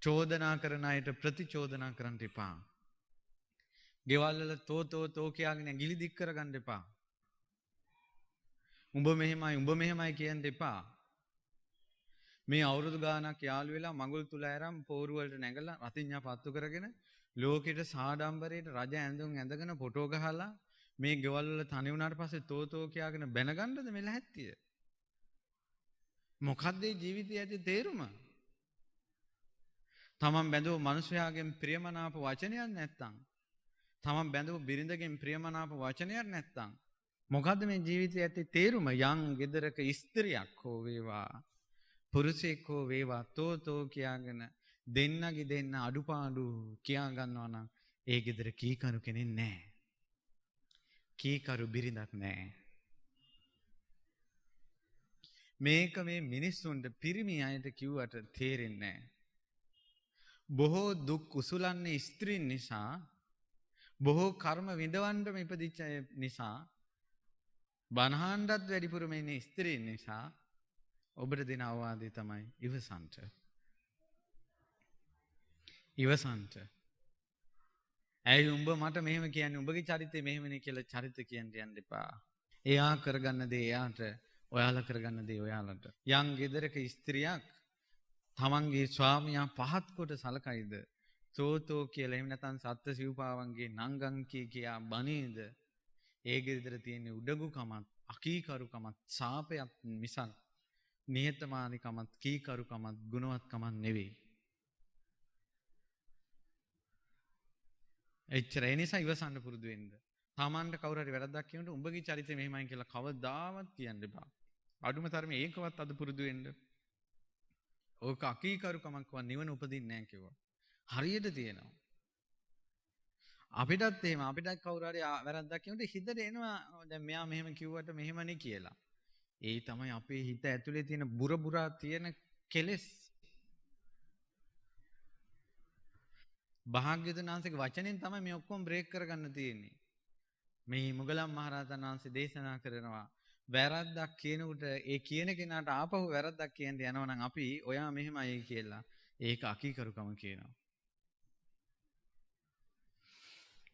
A: චෝදනා කරන අයට ප්‍රතිචෝදනා කරන්න එපා. ගෙවල් වල තෝ කියාගෙන ගිලි දික් කරගන්න එපා. උඹ මෙහෙමයි කියන්න එපා. මේ අවුරුදු ගානක් යාළු වෙලා මඟුල් තුල ඇරම් පෝරු වලට නැගලා රතිඤ්ඤා පත්තු කරගෙන ලෝකෙට සාඩම්බරයට රජ ඇඳුම් ඇඳගෙන ෆොටෝ ගහලා මේ ගෙවල් වල තනි වුණාට පස්සේ තෝ කියාගෙන බැනගන්නද මෙල හැත්තිය? මොකද්ද මේ ජීවිතයේ ඇති තේරුම? තමන් බැඳව මිනිසයාගෙන් ප්‍රියමනාප වචනයක් නැත්තම්, තමන් බැඳව බිරිඳගෙන් ප්‍රියමනාප වචනයක් නැත්තම් මොකද්ද මේ ජීවිතයේ ඇති තේරුම? යම් ගෙදරක ස්ත්‍රියක් හෝ වේවා පුරුෂයෙක් හෝ වේවා තෝ කියාගෙන දෙන්නගේ දෙන්න අඩුපාඩු කියා ගන්නවා නම් ඒ ගෙදර කීකරු කෙනෙක් නැහැ. කීකරු බිරිඳක් නැහැ. මේක මේ මිනිස්සුන්ට පිරිමි අයට කිව්වට තේරෙන්නේ නැහැ. බොහෝ දුක් උසුලන්නේ ස්ත්‍රීන් නිසා, බොහෝ කර්ම විඳවන්නම ඉපදිච්ච නිසා, බනහන්නත් වැඩිපුරම ඉන්නේ ස්ත්‍රීන් නිසා ඔබට දෙන අවවාදය තමයි ඉවසන්ට. ඉවසන්ට. ඇයි උඹ මට මෙහෙම කියන්නේ? උඹගේ චරිතය මෙහෙමනේ කියලා චරිත කියන්න යන්න එපා. එයා කරගන්න දේ එයාට, ඔයාලා කරගන්න දේ ඔයාලට. යම් ගෙදරක ස්ත්‍රියක් තමන්ගේ ස්වාමියා පහත් කොට සලකයිද? තෝ කියලා එහෙම නැත්නම් සත්ත්ව සිව්පාවන්ගේ නංගන් කියා බනේද? ඒ ගෙදර තියෙන උඩඟුකමත්, අකීකරුකමත්, සාපයක් මිසක් නිහතමානීකමත්, කීකරුකමත්, ගුණවත්කමත් නෙවෙයි. එච්චර. ඒ නිසා ඉවසන්න පුරුදු වෙන්න. තමන්ට කවුරු හරි වැරද්දක් කියනකොට උඹගේ චරිතය මෙහෙමයි කියලා කවදාවත් කියන්න එපා. අඩුම තරමේ ඒකවත් අද පුරුදු වෙන්න. ඕක අකීකරුකමක්වත් නිවන උපදින්නේ නැහැ කිව්වා. හරියට තියෙනවා. අපිටත් එහෙම අපිටත් කවුරු හරි වැරද්දක් කියනකොට හිතට එනවා දැන් මෙයා මෙහෙම කිව්වට මෙහෙමනේ කියලා. ඒ තමයි අපේ හිත ඇතුලේ තියෙන බුරා තියෙන කෙලෙස්. භාග්‍යවතුන් වහන්සේගේ වචනෙන් තමයි මේ ඔක්කොම බ්‍රේක් කරගන්න තියෙන්නේ. මේ මුගලන් මහරහතන් වහන්සේ දේශනා කරනවා වැරද්දක් කියනකොට ඒ කියන කෙනාට ආපහු වැරද්දක් කියන්න යනවා නම් අපි ඔයා මෙහෙමයි කියලා ඒක අකීකරුකම කියනවා.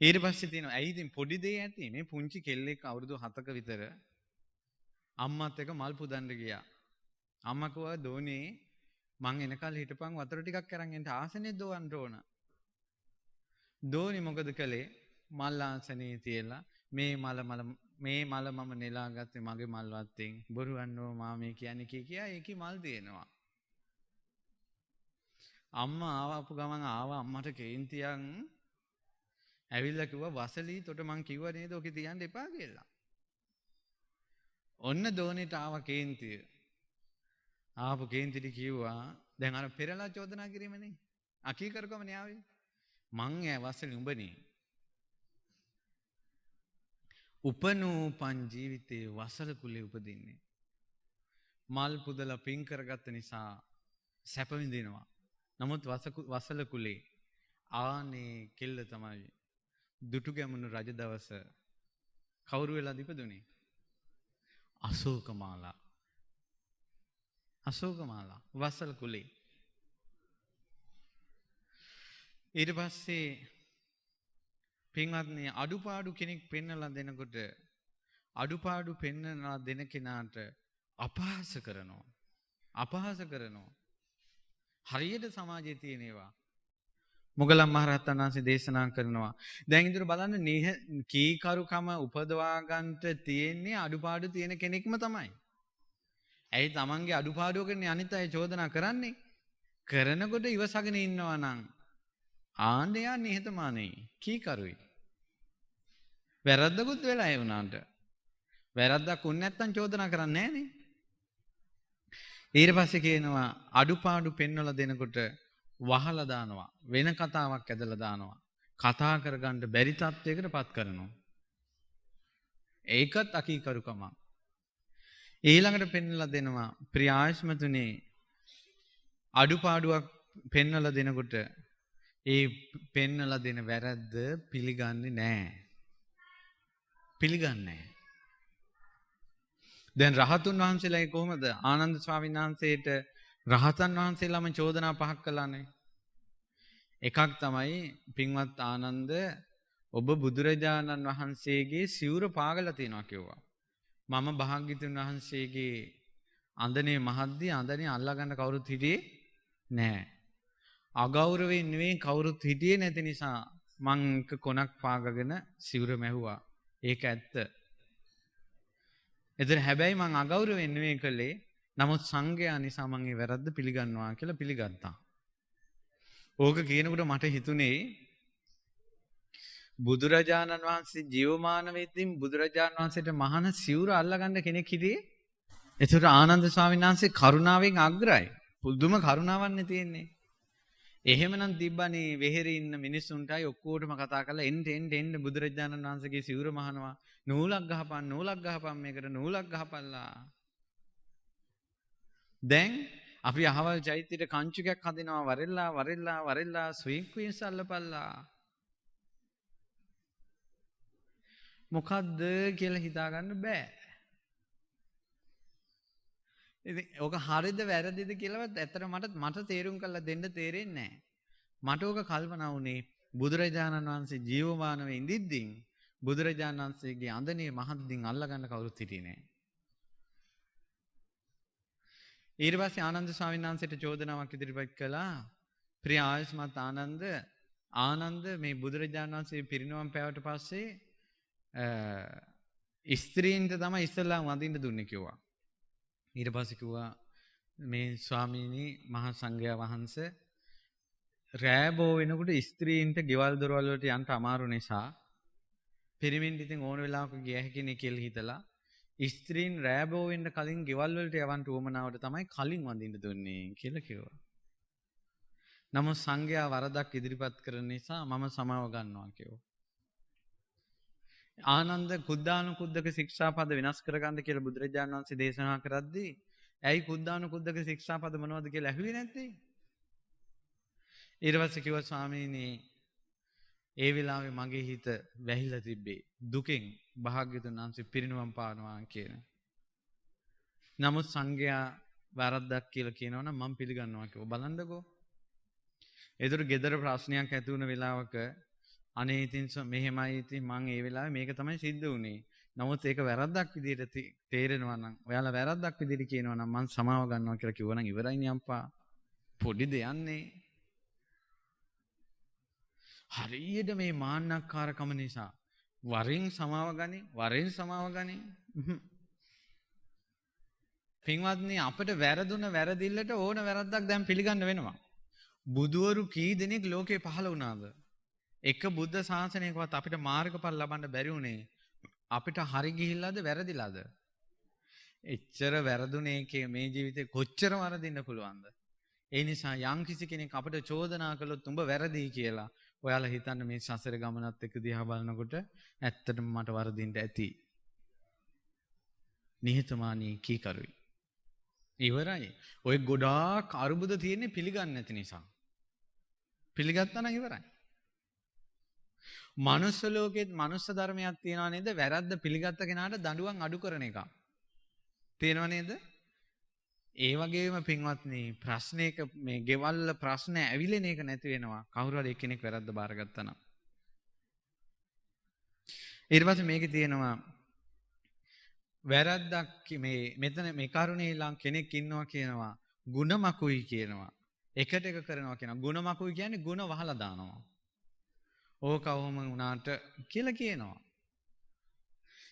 A: ඊට පස්සේ තියෙනවා ඇයි ඉතින් පොඩි දෙයක් ඇති මේ පුංචි කෙල්ලෙක් අවුරුදු 7ක විතර අම්මත් එක්ක මල් පුදන්න ගියා. අම්මා කිව්වා දෝනේ මං එනකල් හිටපන් වතුර ටිකක් අරන් එන්න ආසනේ දෝවන්න ඕන. දෝනි මොකද කළේ? මල් ආසනේ තියලා මේ මල මම නෙලාගත්තේ මගේ මල් වත්තෙන්. බොරුවන්නෝ මාමේ කියන්නේ කියා ඒකේ මල් දෙනවා. අම්මා ආවපු ගමන් අම්මට කේන්තියක් ඇවිල්ලා කිව්වා වසලී තොට මං කිව්වා නේද ඔකේ තියන්න එපා කියලා. ඔන්න දෝනිට ආව කේන්තිය. ආපු කේන්තිට කිව්වා දැන් අර පෙරලා චෝදනා කිරීමනේ. අකීකරුකම නේ ආවේ. මං වසලී උඹනේ. උපනූපන් ජීවිතේ වසල කුලේ උපදින්නේ. මල් පුදලා පින් කරගත්ත නිසා සැප විඳිනවා. නමුත් වසල කුලේ ආනේ කෙල්ල තමයි දුටු ගැමුණු රජ දවස කවුරු වෙලා ඉපදුනේ? අශෝකමාලා. අශෝකමාලා වසල කුලේ. ඊට පස්සේ පින්වත්නි අඩුපාඩු කෙනෙක් පෙන්නලා දෙනකොට අඩුපාඩු පෙන්නලා දෙන කෙනාට අපහාස කරනවා. අපහාස කරනවා. හරියට සමාජයේ තියෙන ඒවා. මුගලන් මහරහතන් වහන්සේ දේශනා කරනවා. දැන් ඉදිරිය බලන්න කීකරුකම උපදවා ගන්නට තියෙන්නේ අඩුපාඩු තියෙන කෙනෙක්ම තමයි. ඇයි තමන්ගේ අඩුපාඩුවකනේ අනිත් අය චෝදනා කරන්නේ? කරනකොට ඉවසගෙන ඉන්නවා නම් ආණ්ඩයා නිහතමානී කීකරුයි. වැරද්දකුත් වෙලා ඒ වුණාට වැරද්දක් උන්නේ නැත්තම් චෝදනා කරන්නේ නැහනේ. ඊට පස්සේ කියනවා අඩුපාඩු පෙන්වලා දෙනකොට වහලා දානවා. වෙන කතාවක් ඇදලා දානවා. කතා කරගන්න බැරි තත්වයකට පත් කරනවා. ඒකත් අකීකරුකමක්. ඊළඟට පෙන්වලා දෙනවා ප්‍රියාශ්මතුනේ අඩුපාඩුවක් පෙන්වලා දෙනකොට ඒ පෙන්වලා දෙන වැරද්ද පිළිගන්නේ නැහැ. පිළිගන්නේ නැහැ. දැන් රහතුන් වහන්සේලා කොහොමද ආනන්ද ස්වාමීන් වහන්සේට රහතන් වහන්සේලාම චෝදනා පහක් කළානේ. එකක් තමයි පින්වත් ආනන්ද ඔබ බුදුරජාණන් වහන්සේගේ සිවුර පාගලා තියනවා කිව්වා. මම භාග්‍යතුන් වහන්සේගේ අඳනේ මහද්දී අඳනේ අල්ලා ගන්න කවුරුත් හිටියේ නැහැ. අගෞරවයෙන් නෙවෙයි කවුරුත් හිටියේ නැති නිසා මං කොනක් පාගගෙන සිවුර මැහුවා. ඒක ඇත්ත. එතන හැබැයි මං අගෞරවයෙන් නෙවෙයි කළේ. නමුත් සංඝයා නිසා මං ඒ වැරද්ද පිළිගන්නවා කියලා පිළිගත්තා. ඕක කියනකොට මට හිතුනේ බුදුරජාණන් වහන්සේ ජීවමාන වෙද්දී බුදුරජාණන් වහන්සේට මහාන සිවුර අල්ලගන්න කෙනෙක් හිටියේ. ඒතර ආනන්ද ස්වාමීන් වහන්සේ කරුණාවෙන් අග්‍රයි. පුදුම කරුණාවක් නේ තියෙන්නේ. එහෙමනම් තිබ්බනේ වෙහෙරේ ඉන්න මිනිස්සුන්ටයි ඔක්කොටම කතා කරලා එන්න බුදුරජාණන් වහන්සේගේ සිවුර මහනවා. නූලක් ගහපන් මේකට නූලක් ගහපල්ලා. දැන් අපි අහවල් චෛත්‍යයට කංචුකයක් හදිනවා වරෙල්ලා ස්විං ක්වීන්ස් අල්ලපල්ලා. මොකද්ද කියලා හිතාගන්න බෑ. ඉතින් ඕක හරිද වැරදිද කියලාවත් ඇත්තට මට තේරුම් කරලා දෙන්න තේරෙන්නේ නැහැ. මට ඕක කල්පනා වුණේ බුදුරජාණන් වහන්සේ ජීවමානව ඉඳිද්දී බුදුරජාණන් වහන්සේගේ අඳනේ මහද්දින් අල්ලගන්න කවුරුත් හිටියේ නැහැ. ඊට පස්සේ ආනන්ද ස්වාමීන් වහන්සේට චෝදනාවක් ඉදිරිපත් කළා. ප්‍රිය ආයුෂ්මත් ආනන්ද මේ බුදුරජාණන් වහන්සේ පිරිනවම් පෑවට පස්සේ ස්ත්‍රීන්ට තමයි ඉස්සෙල්ලාම වඳින්න දුන්නේ කිව්වා. ඊට පස්සේ කිව්වා මේ ස්වාමීනි මහා සංඝයා වහන්සේ රෑබෝ වෙනකොට ස්ත්‍රීන්ට ගෙවල් දොරවල් වලට යන්න අමාරු නිසා පිරිමින්ට ඉතින් ඕන වෙලාවක ගිය හැකිනේ කියලා හිතලා ස්ත්‍රීන් රෑබෝ වෙන්න කලින් ගෙවල් වලට යවන්න උවමනාවට තමයි කලින් වඳින්න දුන්නේ කියලා කිව්වා. නමුත් සංඝයා වරදක් ඉදිරිපත් කරන නිසා මම සමාව ගන්නවා කිව්වා. ආනන්ද කුද්ධානුකුද්ධක ශික්ෂාපද වෙනස් කරගන්න කියලා බුදුරජාණන් වහන්සේ දේශනා කරද්දී ඇයි කුද්ධානුකුද්ධක ශික්ෂාපද මොනවද කියලා ඇහුවේ නැත්තේ? ඊට පස්සේ කිව්වා ස්වාමීනි ඒ වෙලාවේ මගේ හිත වැහිලා තිබ්බේ දුකෙන් භාග්‍යතුන් වහන්සේ පිරිනිවන් පානවා කියන. නමුත් සංඝයා වැරද්දක් කියලා කියනවනම් මම පිළිගන්නවා කිව්වා. බලන්නකෝ. ඒතර ගෙදර ප්‍රශ්නයක් ඇති වුණ වෙලාවක අනේ ඉතින් මෙහෙමයි ඉතින් මං ඒ වෙලාවේ මේක තමයි සිද්ධ වුනේ. නමුත් ඒක වැරද්දක් විදිහට තේරෙනවා නම් ඔයාලා වැරද්දක් විදිහට කියනවා නම් මං සමාව ගන්නවා කියලා කිව්වනම් ඉවරයිනේ අම්පා. පොඩි දෙයන්නේ. හරියට මේ මාන්නක්කාරකම නිසා වරින් සමාව ගනි. පින්වත්නි අපිට වැරදුන වැරදිල්ලට ඕන වැරද්දක් දැන් පිළිගන්න වෙනවා. බුදුවරු කී දෙනෙක් ලෝකේ පහළ වුණාද? එක බුද්ධ ශාසනයකවත් අපිට මාර්ගඵල ලබන්න බැරි වුණේ අපිට හරි ගිහිල්ලාද වැරදිලාද? එච්චර වැරදුනේ මේ ජීවිතේ කොච්චර වරදින්න පුළුවන්ද? ඒ නිසා යම් කිසි කෙනෙක් අපිට චෝදනා කළොත් උඹ වැරදි කියලා ඔයාලා හිතන්න මේ සසර ගමනත් එක්ක දිහා බලනකොට ඇත්තටම මට වරදින්න ඇති. නිහතමානී කීකරුයි. ඉවරයි. ඔය ගොඩාක් අරුබුද තියෙන්නේ පිළිගන්නේ නැති නිසා. පිළිගත්තා නම් ඉවරයි. මනුස්ස ලෝකෙත් මනුස්ස ධර්මයක් තියනවා නේද? වැරද්ද පිළිගත්ත කෙනාට දඬුවම් අඩු කරන එක. තියෙනව නේද? ඒ වගේම පින්වත්නි ප්‍රශ්නයක මේ ගෙවල් ප්‍රශ්න ඇවිලෙන එක නැති වෙනවා. කවුරු හරි එක්කෙනෙක් වැරද්ද බාරගත්තා නම්. ඊට පස්සේ මේකේ තියෙනවා වැරද්දක් මෙතන මේ කරුණේ ලං කෙනෙක් ඉන්නවා කියනවා ಗುಣමකුයි කියනවා. එකට එක කරනවා කියනවා. ಗುಣමකුයි කියන්නේ ಗುಣ වහලා දානවා. ඕක කොහොම වුණාට කියලා කියනවා.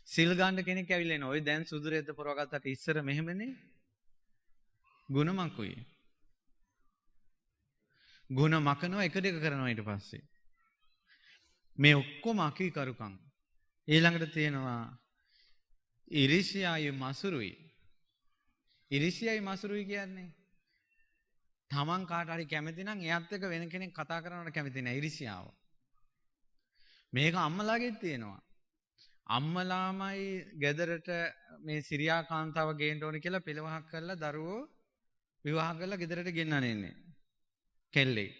A: සිල් ගන්න කෙනෙක් ඇවිල්ලා එනවා. ඔය දැන් සුදු රෙද්ද පොරවගත්තට ඉස්සර මෙහෙමනේ. ಗುಣමකුයි. ಗುಣ මකනවා එකට එක කරනවා ඊට පස්සේ. මේ ඔක්කොම අකීකරුකම්. ඊළඟට තියෙනවා ඉරිසියායි මසුරුයි. ඉරිසියයි මසුරුයි කියන්නේ තමන් කාට හරි කැමති නම් එයාත් එක්ක වෙන කෙනෙක් කතා කරනවට කැමති නැහැ ඉරිසියාව. මේක අම්මලාගෙත් තියෙනවා. අම්මලාමයි ගෙදරට මේ සිරියා කාන්තාව ගේන්න ඕනේ කියලා පිළවහක් කරලා දරුවෝ විවාහ කරලා ගෙදරට ගෙන්නන ඉන්නේ. කෙල්ලේ.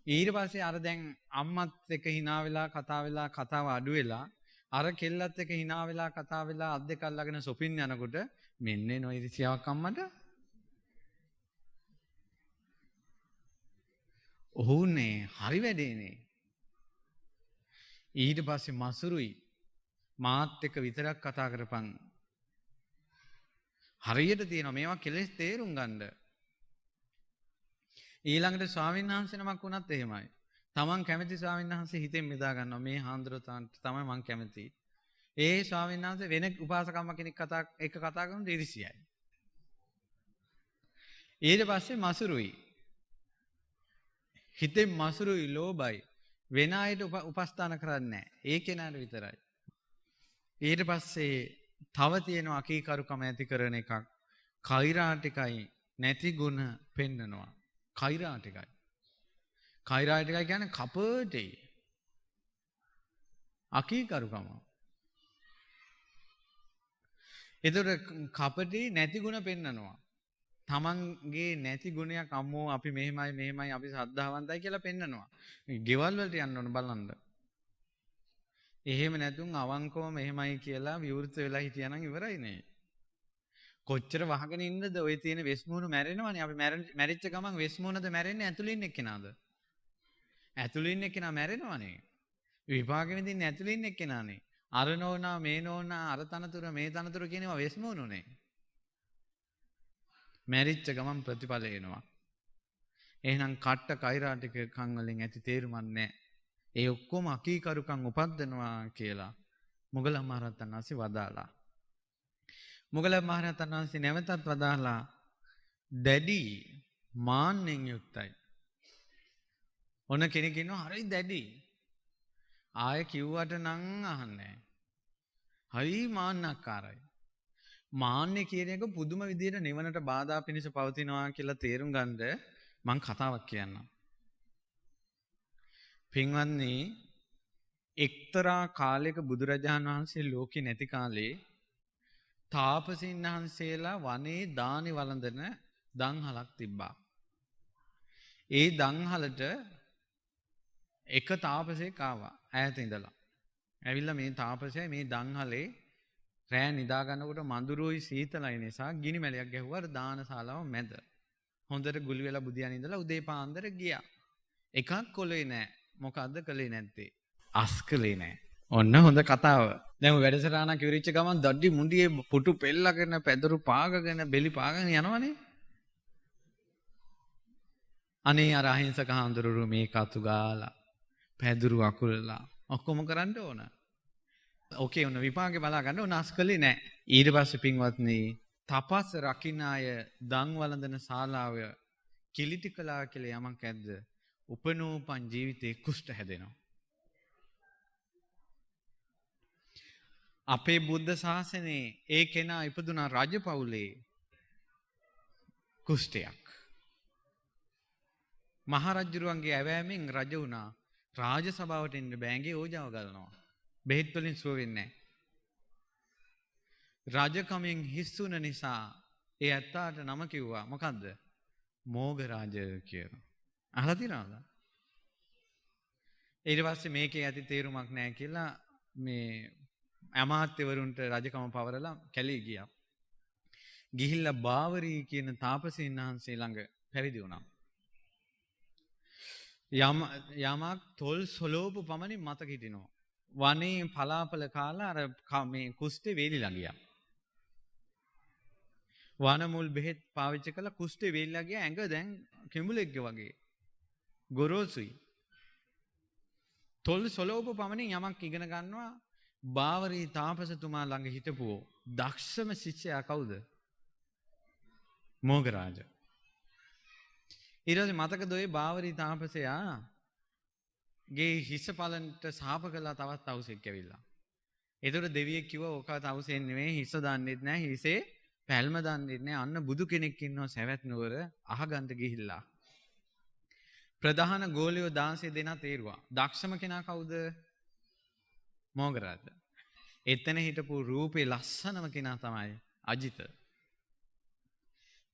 A: ඊට පස්සේ අර දැන් අම්මත් එක්ක hina වෙලා කතාව අඩු වෙලා අර කෙල්ලත් එක්ක hina වෙලා කතා වෙලා අත් දෙක අල්ලගෙන shopping යනකොට මෙන්න එන ඉරිසියාවක් අම්මට. ඔහුනේ හරි වැඩේනේ. ඊට පස්සේ මසුරුයි මාත් එක්ක විතරක් කතා කරපන්. හරියට තියෙනවා මේවා කෙලෙස් තේරුම් ගන්න. ඊළඟට ස්වාමීන් වහන්සේ නමක් වුණත් එහෙමයි. තමන් කැමති ස්වාමීන් වහන්සේ හිතෙන් බෙදා ගන්නවා මේ හාමුදුරුවන්ට තමයි මං කැමති. ඒ ස්වාමීන් වහන්සේ වෙන උපාසකම්ම කෙනෙක් එක්ක කතා කරනකොට ඉරිසියයි. ඊට පස්සේ මසුරුයි. හිතෙන් මසුරුයි ලෝභයි. වෙන අයට උපස්ථාන කරන්නේ නැහැ. ඒ කෙනාට විතරයි. ඊට පස්සේ තව තියෙනවා අකීකරුකම ඇති කරන එකක්. කෛරාටිකයි නැති ගුණ පෙන්නනවා. කෛරාටිකයි. කෛරාටිකයි කියන්නේ කපටි. අකීකරුකම. එතකොට කපටි නැති ගුණ පෙන්නනවා. තමන්ගේ නැති ගුණයක් අම්මෝ අපි මෙහෙමයි අපි ශ්‍රද්ධාවන්තයි කියලා පෙන්නනවා. ගෙවල් වලට යන්න ඕන බලන්න. එහෙම නැතුන් අවංකව මෙහෙමයි කියලා විවෘත වෙලා හිටියනම් ඉවරයි නේ. කොච්චර වහගෙන ඉන්නද ඔය තියෙන වෙස්මුණු මැරෙනවනේ. අපි මැරිච්ච ගමන් වෙස්මුණද මැරෙන්නේ ඇතුළේ ඉන්න එක්කෙනාද? ඇතුළේ ඉන්න එක්කෙනා මැරෙනවනේ. විපාගෙ විඳින්නේ ඇතුළේ ඉන්න එක්කෙනානේ. අර නෝනා මේ නෝනා අර තනතුර මේ තනතුර කියනවා වෙස්මුණුනේ. මැරිච්ච ගමන් ප්‍රතිඵල එනවා. එහෙනම් කට්ට කෛරාටික කන් වලින් ඇති තේරුමක් නැහැ. ඒ ඔක්කොම අකීකරුකම් උපද්දනවා කියලා මොගලන් මහරහතන් වහන්සේ වදාලා. මොගලන් මහරහතන් වහන්සේ නැවතත් වදාලා දැඩි මාන්නෙන් යුක්තයි. ඔන්න කෙනෙක් ඉන්නවා හරි දැඩි. ආයෙ කිව්වට නම් අහන්නේ නැහැ. හරි මාන්නක්කාරයි. මාන්නේ කියන එක පුදුම විදියට නිවනට බාධා පිණිස පවතිනවා කියලා තේරුම් ගන්න මම කතාවක් කියන්නම්. පින්වත්නි එක්තරා කාලයක බුදුරජාණන් වහන්සේ ලෝකේ නැති කාලේ තාපසීන් වහන්සේලා වනේ දානි වළඳන දන්හලක් තිබ්බා. ඒ දන්හලට එක තාපසයෙක් ආවා ඈත ඉඳලා. ඇවිල්ලා මේ තාපසයා මේ දන්හලේ රෑ නිදා ගන්නකොට මඳුරුයි සීතලයි නිසා ගිනි මැලයක් ගැහුවා දානශාලාව මැද. හොඳට ගුලි වෙලා බුදියන් ඉඳලා උදේ පාන්දර ගියා. එකක් කොලේ නෑ. මොකද්ද කළේ නැත්තේ? අස් කළේ නෑ. ඔන්න හොඳ කතාව. දැන් වැඩසටහනක් ඉවරිච්ච ගමන් දඩි මුඩියේ පුටු පෙල්ලගෙන පැදරු පාගගෙන බෙලි පාගගෙන යනවනේ. අනේ අර අහිංසක හාමුදුරුවෝ මේ කතු ගාලා පැදරු අකුරලා ඔක්කොම කරන්න ඕන. ඕකේ ඔන්න විපාකේ බලා ගන්න ඕන අස් කළේ නෑ. ඊට පස්සේ පින්වත්නි තපස් රකින්න අය දන් වළඳන ශාලාව කිලිටි කළා කියලා යමක් ඇද්ද? උපනෝපන් ජීවිතේ කුෂ්ඨ හැදෙනවා. අපේ බුද්ධ ශාසනයේ ඒ කෙනා ඉපදුනා රජපෞලේ කුෂ්ඨයක්. මහරජුරුවන්ගේ ඇවෑමෙන් රජ වුණා. රාජ සභාවට එන්න බෑගේ ඕජාව ගලනවා. බෙහෙත් වලින් සුව වෙන්නේ නැහැ. රජකමෙන් හිස් වුණ නිසා ඒ ඇත්තාට නම කිව්වා. මොකද්ද? මෝගරාජ කියලා. අහලා තියෙනවද? ඊට පස්සේ මේකේ ඇති තේරුමක් නැහැ කියලා මේ අමාත්‍යවරුන්ට රජකම පවරලා කැලේ ගියා. ගිහිල්ලා බාවරී කියන තාපසීන් වහන්සේ ළඟ පැවිදි වුණා. යමක් තොල් සොලෝපු පමණින් මතක හිටිනවා. වනේ පලාපල කාලා අර මේ කුෂ්ඨේ වේලිලා ගියා. වනමුල් බෙහෙත් පාවිච්චි කළා කුෂ්ඨේ වේලිලා ගියා. ඇඟ දැන් කිඹුලෙක්ගේ වගේ ගොරෝසුයි. තොල් සොලෝපු පමණින් යමක් ඉගෙන ගන්නවා. බාවරී තාපසතුමා ළඟ හිටපු දක්ෂම ශිෂ්‍යයා කවුද? මෝගරාජ. ඊට පස්සේ මතකද ඔය බාවරී තාපසයා ගේ හිස පලන්ට සාප කළා තවත් තවුසෙක් ඇවිල්ලා. එතකොට දෙවියෙක් කිව්වා ඕක තවුසෙන් නෙමෙයි හිස දන්නෙත් නැහැ හිසේ පැල්ම දන්නෙත් නැහැ අන්න බුදු කෙනෙක් ඉන්නවා සවැත් නුවර අහගන්ට ගිහිල්ලා. ප්‍රධාන ගෝලියෝ 16 දෙනා තේරුවා. දක්ෂම කෙනා කවුද? මෝගරාජ. එතන හිටපු රූපේ ලස්සනම කෙනා තමයි අජිත.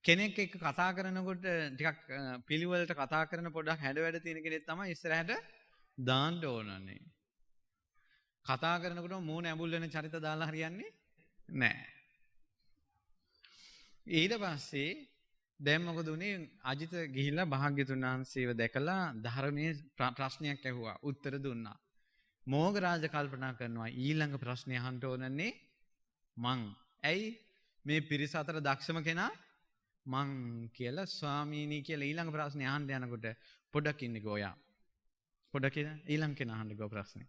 A: කෙනෙක් එක්ක කතා කරනකොට ටිකක් පිළිවෙලට කතා කරන පොඩක් හැඩ වැඩ තියෙන කෙනෙක් තමයි ඉස්සරහට දාන්න ඕනනේ. කතා කරනකොට මූණ ඇඹුල් වෙන චරිත දාලා හරියන්නේ නැහැ. ඊට පස්සේ දැන් මොකද උනේ? අජිත ගිහිල්ලා භාග්‍යතුන් වහන්සේව දැකලා ධර්මයේ ප්‍රශ්නයක් ඇහුවා. උත්තර දුන්නා. මෝගරාජ කල්පනා කරනවා ඊළඟ ප්‍රශ්නේ අහන්න ඕනන්නේ මං. ඇයි මේ පිරිස අතර දක්ෂම කෙනා මං කියලා ස්වාමීනි කියලා ඊළඟ ප්‍රශ්නේ අහන්න යනකොට පොඩක් ඉන්නකෝ ඔයා. පොඩක් ඊළඟ කෙනා අහන්නකෝ ප්‍රශ්නේ.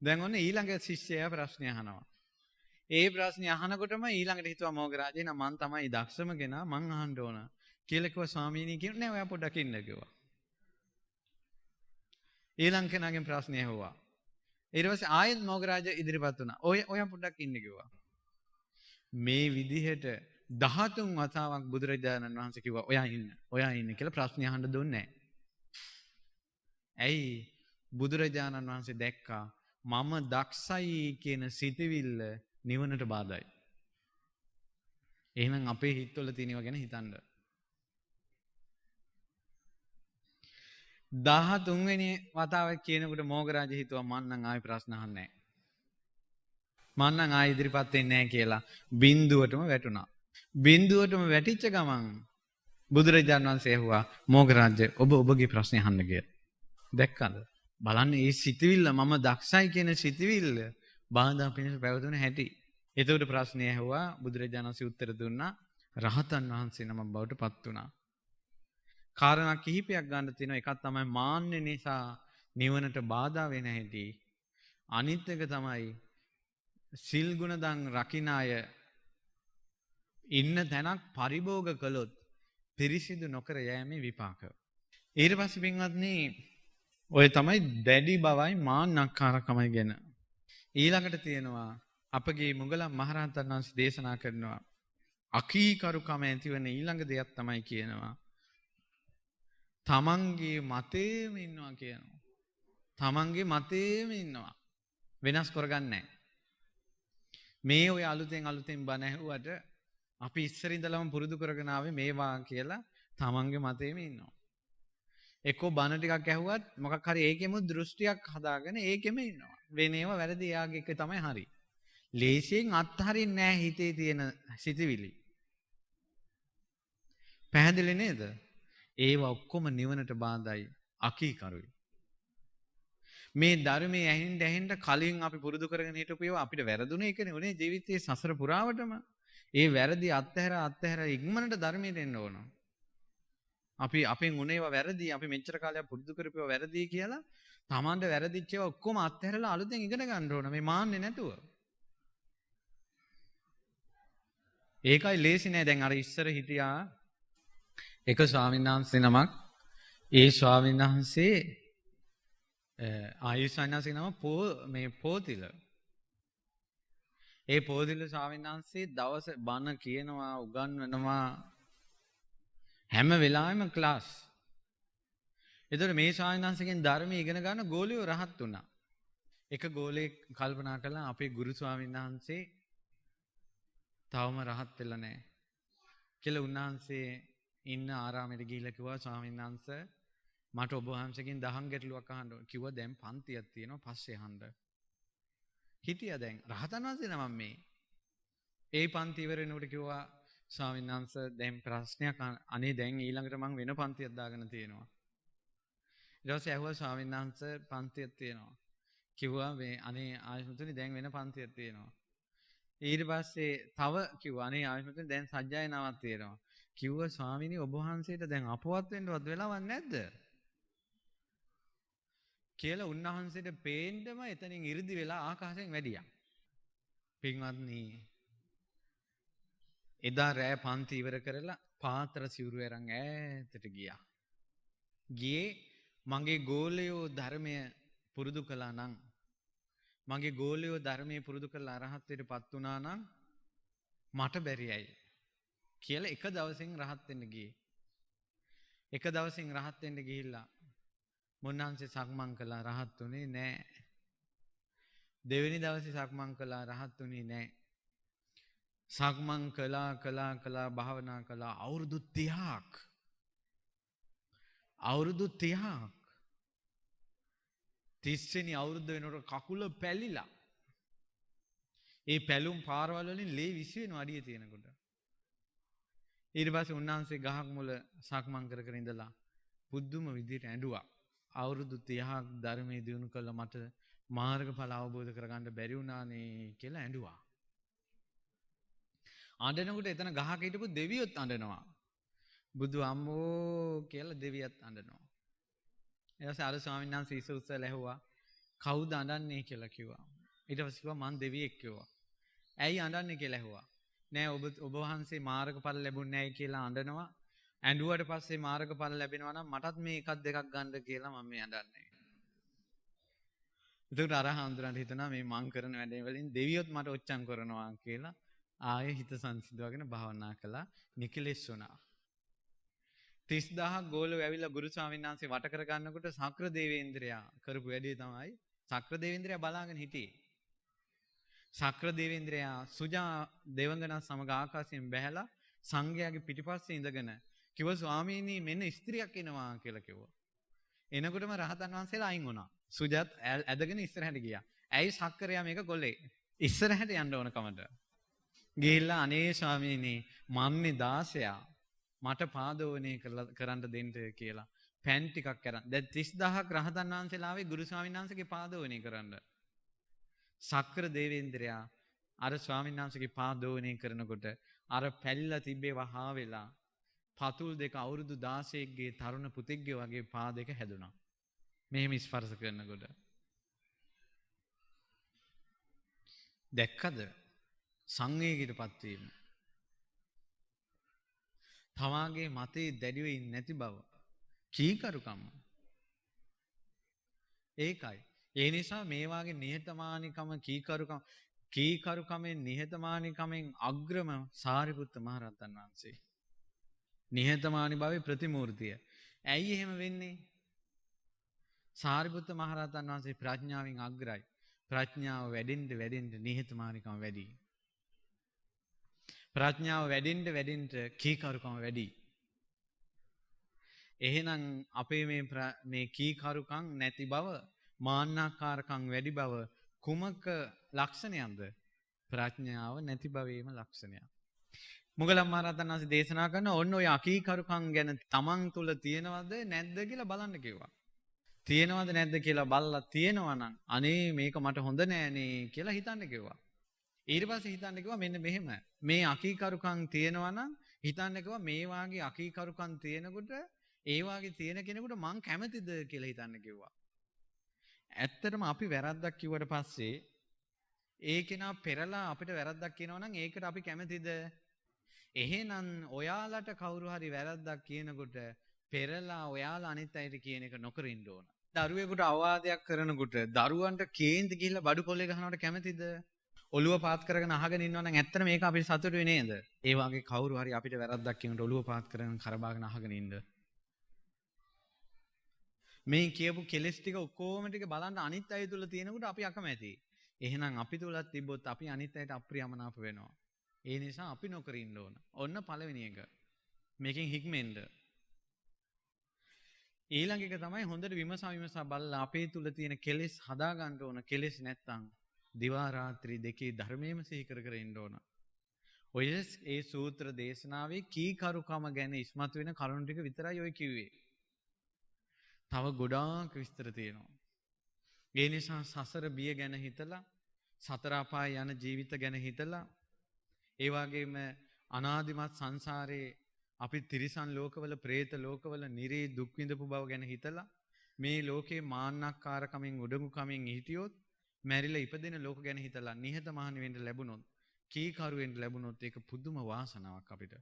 A: දැන් ඔන්න ඊළඟ ශිෂ්‍යයා ප්‍රශ්නේ අහනවා. ඒ ප්‍රශ්නේ අහනකොටම ඊළඟට හිතුවා මෝගරාජේ නම මං තමයි දක්ෂම කෙනා මං අහන්න ඕන කියලා කිව්වා ස්වාමීනි කියන නෑ ඔයා පොඩක් ඉන්න කිව්වා. ඊළඟ කෙනාගෙන් ප්‍රශ්නේ ඇහුවා. ඊට පස්සේ ආයෙත් මෝගරාජ ඉදිරිපත් වුණා. ඔයා පොඩ්ඩක් ඉන්න කිව්වා. මේ විදිහට 13 වතාවක් බුදුරජාණන් වහන්සේ කිව්වා ඔයා ඉන්න කියලා ප්‍රශ්න අහන්න දුන්නේ නැහැ. ඇයි? බුදුරජාණන් වහන්සේ දැක්කා මම දක්ෂයි කියන සිතවිල්ල නිවනට බාධායි. එහෙනම් අපේ හිතවල තියෙනව ගැන හිතන්න. 13 වෙනි වතාවක් කියනකොට මෝගරාජ හිතුවා මං නම් ආයෙ ප්‍රශ්න අහන්නේ නැහැ. මං නම් ආයෙ ඉදිරිපත් වෙන්නේ නැහැ කියලා බින්දුවටම වැටුණා. බින්දුවටම වැටිච්ච ගමන් බුදුරජාණන් වහන්සේ ඇහුවා මෝගරාජ ඔබගේ ප්‍රශ්නේ අහන්න කියලා. දැක්කද? බලන්න මේ සිතවිල්ල මම දක්ෂයි කියන සිතවිල්ල බාධා පිණිස පැවතුන හැටි. එතකොට ප්‍රශ්නේ ඇහුවා බුදුරජාණන් වහන්සේ උත්තර දුන්නා රහතන් වහන්සේ නමක් බවට පත් වුණා. කාරණා කිහිපයක් ගන්න තියෙනවා. එකක් තමයි මාන්නේ නිසා නිවනට බාධා වෙන හැටි. අනිත් එක තමයි සිල් ගුණ දන් රකින්න අය ඉන්න තැනක් පරිභෝග කළොත් පිරිසිදු නොකර යෑමේ විපාක. ඊට පස්සේ පින්වත්නි ඔය තමයි දැඩි බවයි මාන්නක්කාරකමයි ගැන. ඊළඟට තියෙනවා අපගේ මුගලන් මහරහතන් වහන්සේ දේශනා කරනවා අකීකරුකම ඇතිවන ඊළඟ දෙයක් තමයි කියනවා තමන්ගේ මතේම ඉන්නවා කියනවා. තමන්ගේ මතේම ඉන්නවා. වෙනස් කරගන්නේ නැහැ. මේ ඔය අලුතෙන් බණ ඇහුවට අපි ඉස්සර ඉඳලම පුරුදු කරගෙන ආවේ මේවා කියලා තමන්ගේ මතේම ඉන්නවා. එක්කෝ බණ ටිකක් ඇහුවත් මොකක් හරි ඒකෙම දෘෂ්ටියක් හදාගෙන ඒකෙම ඉන්නවා. වෙනේම වැරදි යාගේ එක තමයි හරි. ලේසියෙන් අත්හරින්නේ නැහැ හිතේ තියෙන සිතුවිලි. පැහැදිලි නේද? ඒවා ඔක්කොම නිවනට බාධායි අකීකරුයි. මේ ධර්මයේ ඇහෙන්න කලින් අපි පුරුදු කරගෙන හිටපු ඒවා අපිට වැරදුනේ ඒකනේ උනේ ජීවිතයේ සසර පුරාවටම. ඒ වැරදි අත්හැර ඉක්මනට ධර්මයට එන්න ඕන. අපි අපෙන් උනේවා වැරදි අපි මෙච්චර කාලයක් පුරුදු කරපුවා වැරදි කියලා Tamande වැරදිච්ච ඒවා ඔක්කොම අත්හැරලා අලුතෙන් ඉගෙන ගන්න ඕන මේ මාන්නේ නැතුව. ඒකයි ලේසි නෑ. දැන් අර ඉස්සර හිටියා එක ස්වාමීන් වහන්සේ නමක්. ඒ ස්වාමීන් වහන්සේ ආයුෂානාසේ නම මේ පොතිල. ඒ පොතිල ස්වාමීන් වහන්සේ දවස බණ කියනවා උගන්වනවා හැම වෙලාවෙම ක්ලාස්. එතකොට මේ ස්වාමීන් වහන්සේගෙන් ධර්මය ඉගෙන ගන්න ගෝලියෝ රහත් වුණා. එක ගෝලෙක් කල්පනා කළා අපේ ගුරු ස්වාමීන් වහන්සේ තවම රහත් වෙලා නැහැ. කියලා උන්වහන්සේ ඉන්න ආරාමෙට ගිහිල්ලා කිව්වා ස්වාමීන් වහන්සේ මට ඔබ වහන්සේගෙන් දහම් ගැටලුවක් අහන්න ඕන. කිව්වා දැන් පන්තියක් තියෙනවා පස්සේ අහන්න. හිටියා දැන් රහතන් වහන්සේ නම මේ. ඒ පන්ති ඉවර වෙනකොට කිව්වා ස්වාමීන් වහන්සේ දැන් ප්‍රශ්නයක් අනේ දැන් ඊළඟට මම වෙන පන්තියක් දාගෙන තියෙනවා. ඊට පස්සේ ඇහුවා ස්වාමීන් වහන්සේ පන්තියක් තියෙනවා. කිව්වා මේ අනේ ආයතනතුනි දැන් වෙන පන්තියක් තියෙනවා. ඊට පස්සේ තව කිව්වා අනේ ආයතනතුනි දැන් සජ්ජායනාවක් තියෙනවා. කිව්වා ස්වාමීනි ඔබ වහන්සේට දැන් අපවත් වෙන්නවත් වෙලාවක් නැද්ද? කියලා උන්වහන්සේට පේන්නම එතනින් 이르දි වෙලා ආකාශයෙන් වැඩියා. පින්වත්නි එදා රෑ පන්ති ඉවර කරලා පාත්‍ර සිවුරු අරන් ඈතට ගියා. ගියේ මගේ ගෝලයෝ ධර්මය පුරුදු කළා නම් මගේ ගෝලියෝ ධර්මයේ පුරුදු කරලා අරහත්ත්වයටපත් වුණා නම් මට බැරියයි කියලා එක දවසින් රහත් වෙන්න ගියේ. එක දවසින් රහත් වෙන්න ගිහිල්ලා මුන්නාන්සේ සක්මන් කළා රහත් උනේ නෑ. දෙවෙනි දවසේ සක්මන් කළා රහත් උනේ නෑ. සක්මන් කළා භාවනා කළා අවුරුදු 30ක්. අවුරුදු 30ක්. 30 වෙනි අවුරුද්ද වෙනකොට කකුල පැලිලා. ඒ පැලුම් පාරවල් වලින් ලේ විසි වෙනවා අඩිය තියෙනකොට. ඊට පස්සේ උන්වහන්සේ ගහක් මුල සක්මන් කර කර ඉඳලා පුදුම විදියට ඇඬුවා. අවුරුදු 30ක් ධර්මයේ දිනු කළා මට මාර්ගඵල අවබෝධ කරගන්න බැරි වුණානේ කියලා ඇඬුවා. අඬනකොට එතන ගහක හිටපු දෙවියොත් අඬනවා. බුදු අම්මෝ කියලා දෙවියත් අඬනවා. ඊට පස්සේ අර ස්වාමීන් වහන්සේ ඉස්ස උස්සලා ඇහුවා කවුද අඬන්නේ කියලා කිව්වා. ඊට පස්සේ කිව්වා මං දෙවියෙක් කිව්වා. ඇයි අඬන්නේ කියලා ඇහුවා. නෑ ඔබ වහන්සේ මාර්ගඵල ලැබුණ නෑයි කියලා අඬනවා. ඇඬුවට පස්සේ මාර්ගඵල ලැබෙනවා නම් මටත් මේ එකක් දෙකක් ගන්න කියලා මම මේ අඬන්නේ. ඒකට අර හඳුනන හිතනවා මේ මං කරන වැඩේ වලින් දෙවියොත් මට ඔච්චම් කරනවා කියලා ආයෙ හිත සංසිඳවගෙන භාවනා කළා නිකලෙස් වුණා. 30000ක් ගෝලෝ ඇවිල්ලා ගුරු ස්වාමීන් වහන්සේ වට කර ගන්නකොට සක්‍ර දේවේන්ද්‍රයා කරපු වැඩේ තමයි සක්‍ර දේවේන්ද්‍රයා බලාගෙන හිටියේ. සක්‍ර දේවේන්ද්‍රයා සුජා දෙවඟන සමග ආකාශයෙන් බැහැලා සංඝයාගේ පිටිපස්සේ ඉඳගෙන කිව්වා ස්වාමීනි මෙන්න ස්ත්‍රියක් එනවා කියලා කිව්වා. එනකොටම රහතන් වහන්සේලා අයින් වුණා. සුජාත් ඇදගෙන ඉස්සරහට ගියා. ඇයි සක්‍රයා මේක කොල්ලේ? ඉස්සරහට යන්න ඕන කමට. ගිහිල්ලා අනේ ස්වාමීනි මන්නේ 16 මට පාදෝවනේ කරන්න දෙන්න කියලා පෑන් ටිකක් කරන්. දැන් 30000ක් රහතන් වහන්සේලා ආවේ ගුරු ස්වාමීන් වහන්සේගේ පාදෝවනේ කරන්න. සක්‍ර දේවේන්ද්‍රයා අර ස්වාමීන් වහන්සේගේ පාදෝවනේ කරනකොට අර පැල්ලා තිබ්බේ වහා වෙලා පතුල් දෙක අවුරුදු 16ගේ තරුණ පුතෙක්ගේ වගේ පා දෙක හැදුනා. මෙහෙම ස්පර්ශ කරනකොට. දැක්කද? සංවේගයටපත් වීම. තමාගේ මතේ දැඩිව ඉන්නේ නැති බව. කීකරුකම. ඒකයි. ඒ නිසා මේ වාගේ නිහතමානීකම කීකරුකමෙන් නිහතමානීකමෙන් අග්‍රම සාරිපුත්ත මහරහතන් වහන්සේ. නිහතමානී භාවයේ ප්‍රතිමූර්තිය. ඇයි එහෙම වෙන්නේ? සාරිපුත්ත මහරහතන් වහන්සේ ප්‍රඥාවෙන් අග්‍රයි. ප්‍රඥාව වැඩෙන්න නිහතමානීකම වැඩි. ප්‍රඥාව වැඩෙන්න කීකරුකම වැඩි. එහෙනම් අපේ මේ කීකරුකම් නැති බව, මාන්නාකාරකම් වැඩි බව කුමක ලක්ෂණයක්ද? ප්‍රඥාව නැති බවේම ලක්ෂණයක්. මොගලන් මහරහතන් වහන්සේ දේශනා කරන ඔන්න ඔය අකීකරුකම් ගැන තමන් තුල තියෙනවද නැද්ද කියලා බලන්න කිව්වා. තියෙනවද නැද්ද කියලා බලලා තියෙනවා නම් අනේ මේක මට හොඳ නෑනේ කියලා හිතන්න කිව්වා. ඊට පස්සේ හිතන්න කිව්වා මෙන්න මෙහෙම මේ අකීකරුකම් තියෙනවා නම් හිතන්න කිව්වා මේ වාගේ අකීකරුකම් තියෙනකොට ඒ වාගේ තියෙන කෙනෙකුට මං කැමතිද කියලා හිතන්න කිව්වා. ඇත්තටම අපි වැරද්දක් කිව්වට පස්සේ ඒ කෙනා පෙරලා අපිට වැරද්දක් කියනවා නම් ඒකට අපි කැමතිද? එහෙනම් ඔයාලට කවුරු හරි වැරද්දක් කියනකොට පෙරලා ඔයාලා අනිත් අයට කියන එක නොකර ඉන්න ඕන. දරුවෙකුට අවවාදයක් කරනකොට දරුවන්ට කේන්ති ගිහිල්ලා බඩු කොල්ලේ ගහනවට කැමතිද? ඔළුව පාත් කරගෙන අහගෙන ඉන්නවා නම් ඇත්තට මේක අපිට සතුටු වෙන්නේ නේද? ඒ වගේ කවුරු හරි අපිට වැරද්දක් කියනකොට ඔළුව පාත් කරගෙන කරබාගෙන අහගෙන ඉන්න. මේ කියපු කෙලස් ටික ඔක්කොම ටික බලන්න අනිත් අය තුල තියෙනකොට අපි අකමැති. එහෙනම් අපි තුලත් තිබ්බොත් අපි අනිත් අයට අප්‍රියමනාප වෙනවා. ඒ නිසා අපි නොකර ඉන්න ඕන. ඔන්න පළවෙනි එක. මේකෙන් හික්මෙන්න. ඊළඟ එක තමයි හොඳට විමසා බලලා අපේ තුල තියෙන කෙලෙස් හදා ගන්න ඕන. කෙලෙස් නැත්තම් දිවා රාත්‍රී දෙකේ ධර්මයේම සිහි කර කර ඉන්න ඕන. ඔය ඒ සූත්‍ර දේශනාවේ කීකරුකම ගැන ඉස්මතු වෙන කරුණු ටික විතරයි ඔය කිව්වේ. තව ගොඩාක් විස්තර තියෙනවා. ඒ නිසා සසර බිය ගැන හිතලා, සතර අපාය යන ජීවිත ගැන හිතලා, ඒ වගේම අනාදිමත් සංසාරේ අපි තිරිසන් ලෝකවල, പ്രേත ලෝකවල නිරේ දුක් විඳපු බව ගැන හිතලා, මේ ලෝකේ මාන්නක්කාරකමින් උඩඟුකමින් හිටියොත්, මැරිලා ඉපදෙන ලෝක ගැන හිතලා නිහතමානී වෙන්න ලැබුණොත්, කීකරු වෙන්න ලැබුණොත් ඒක පුදුම වාසනාවක් අපිට.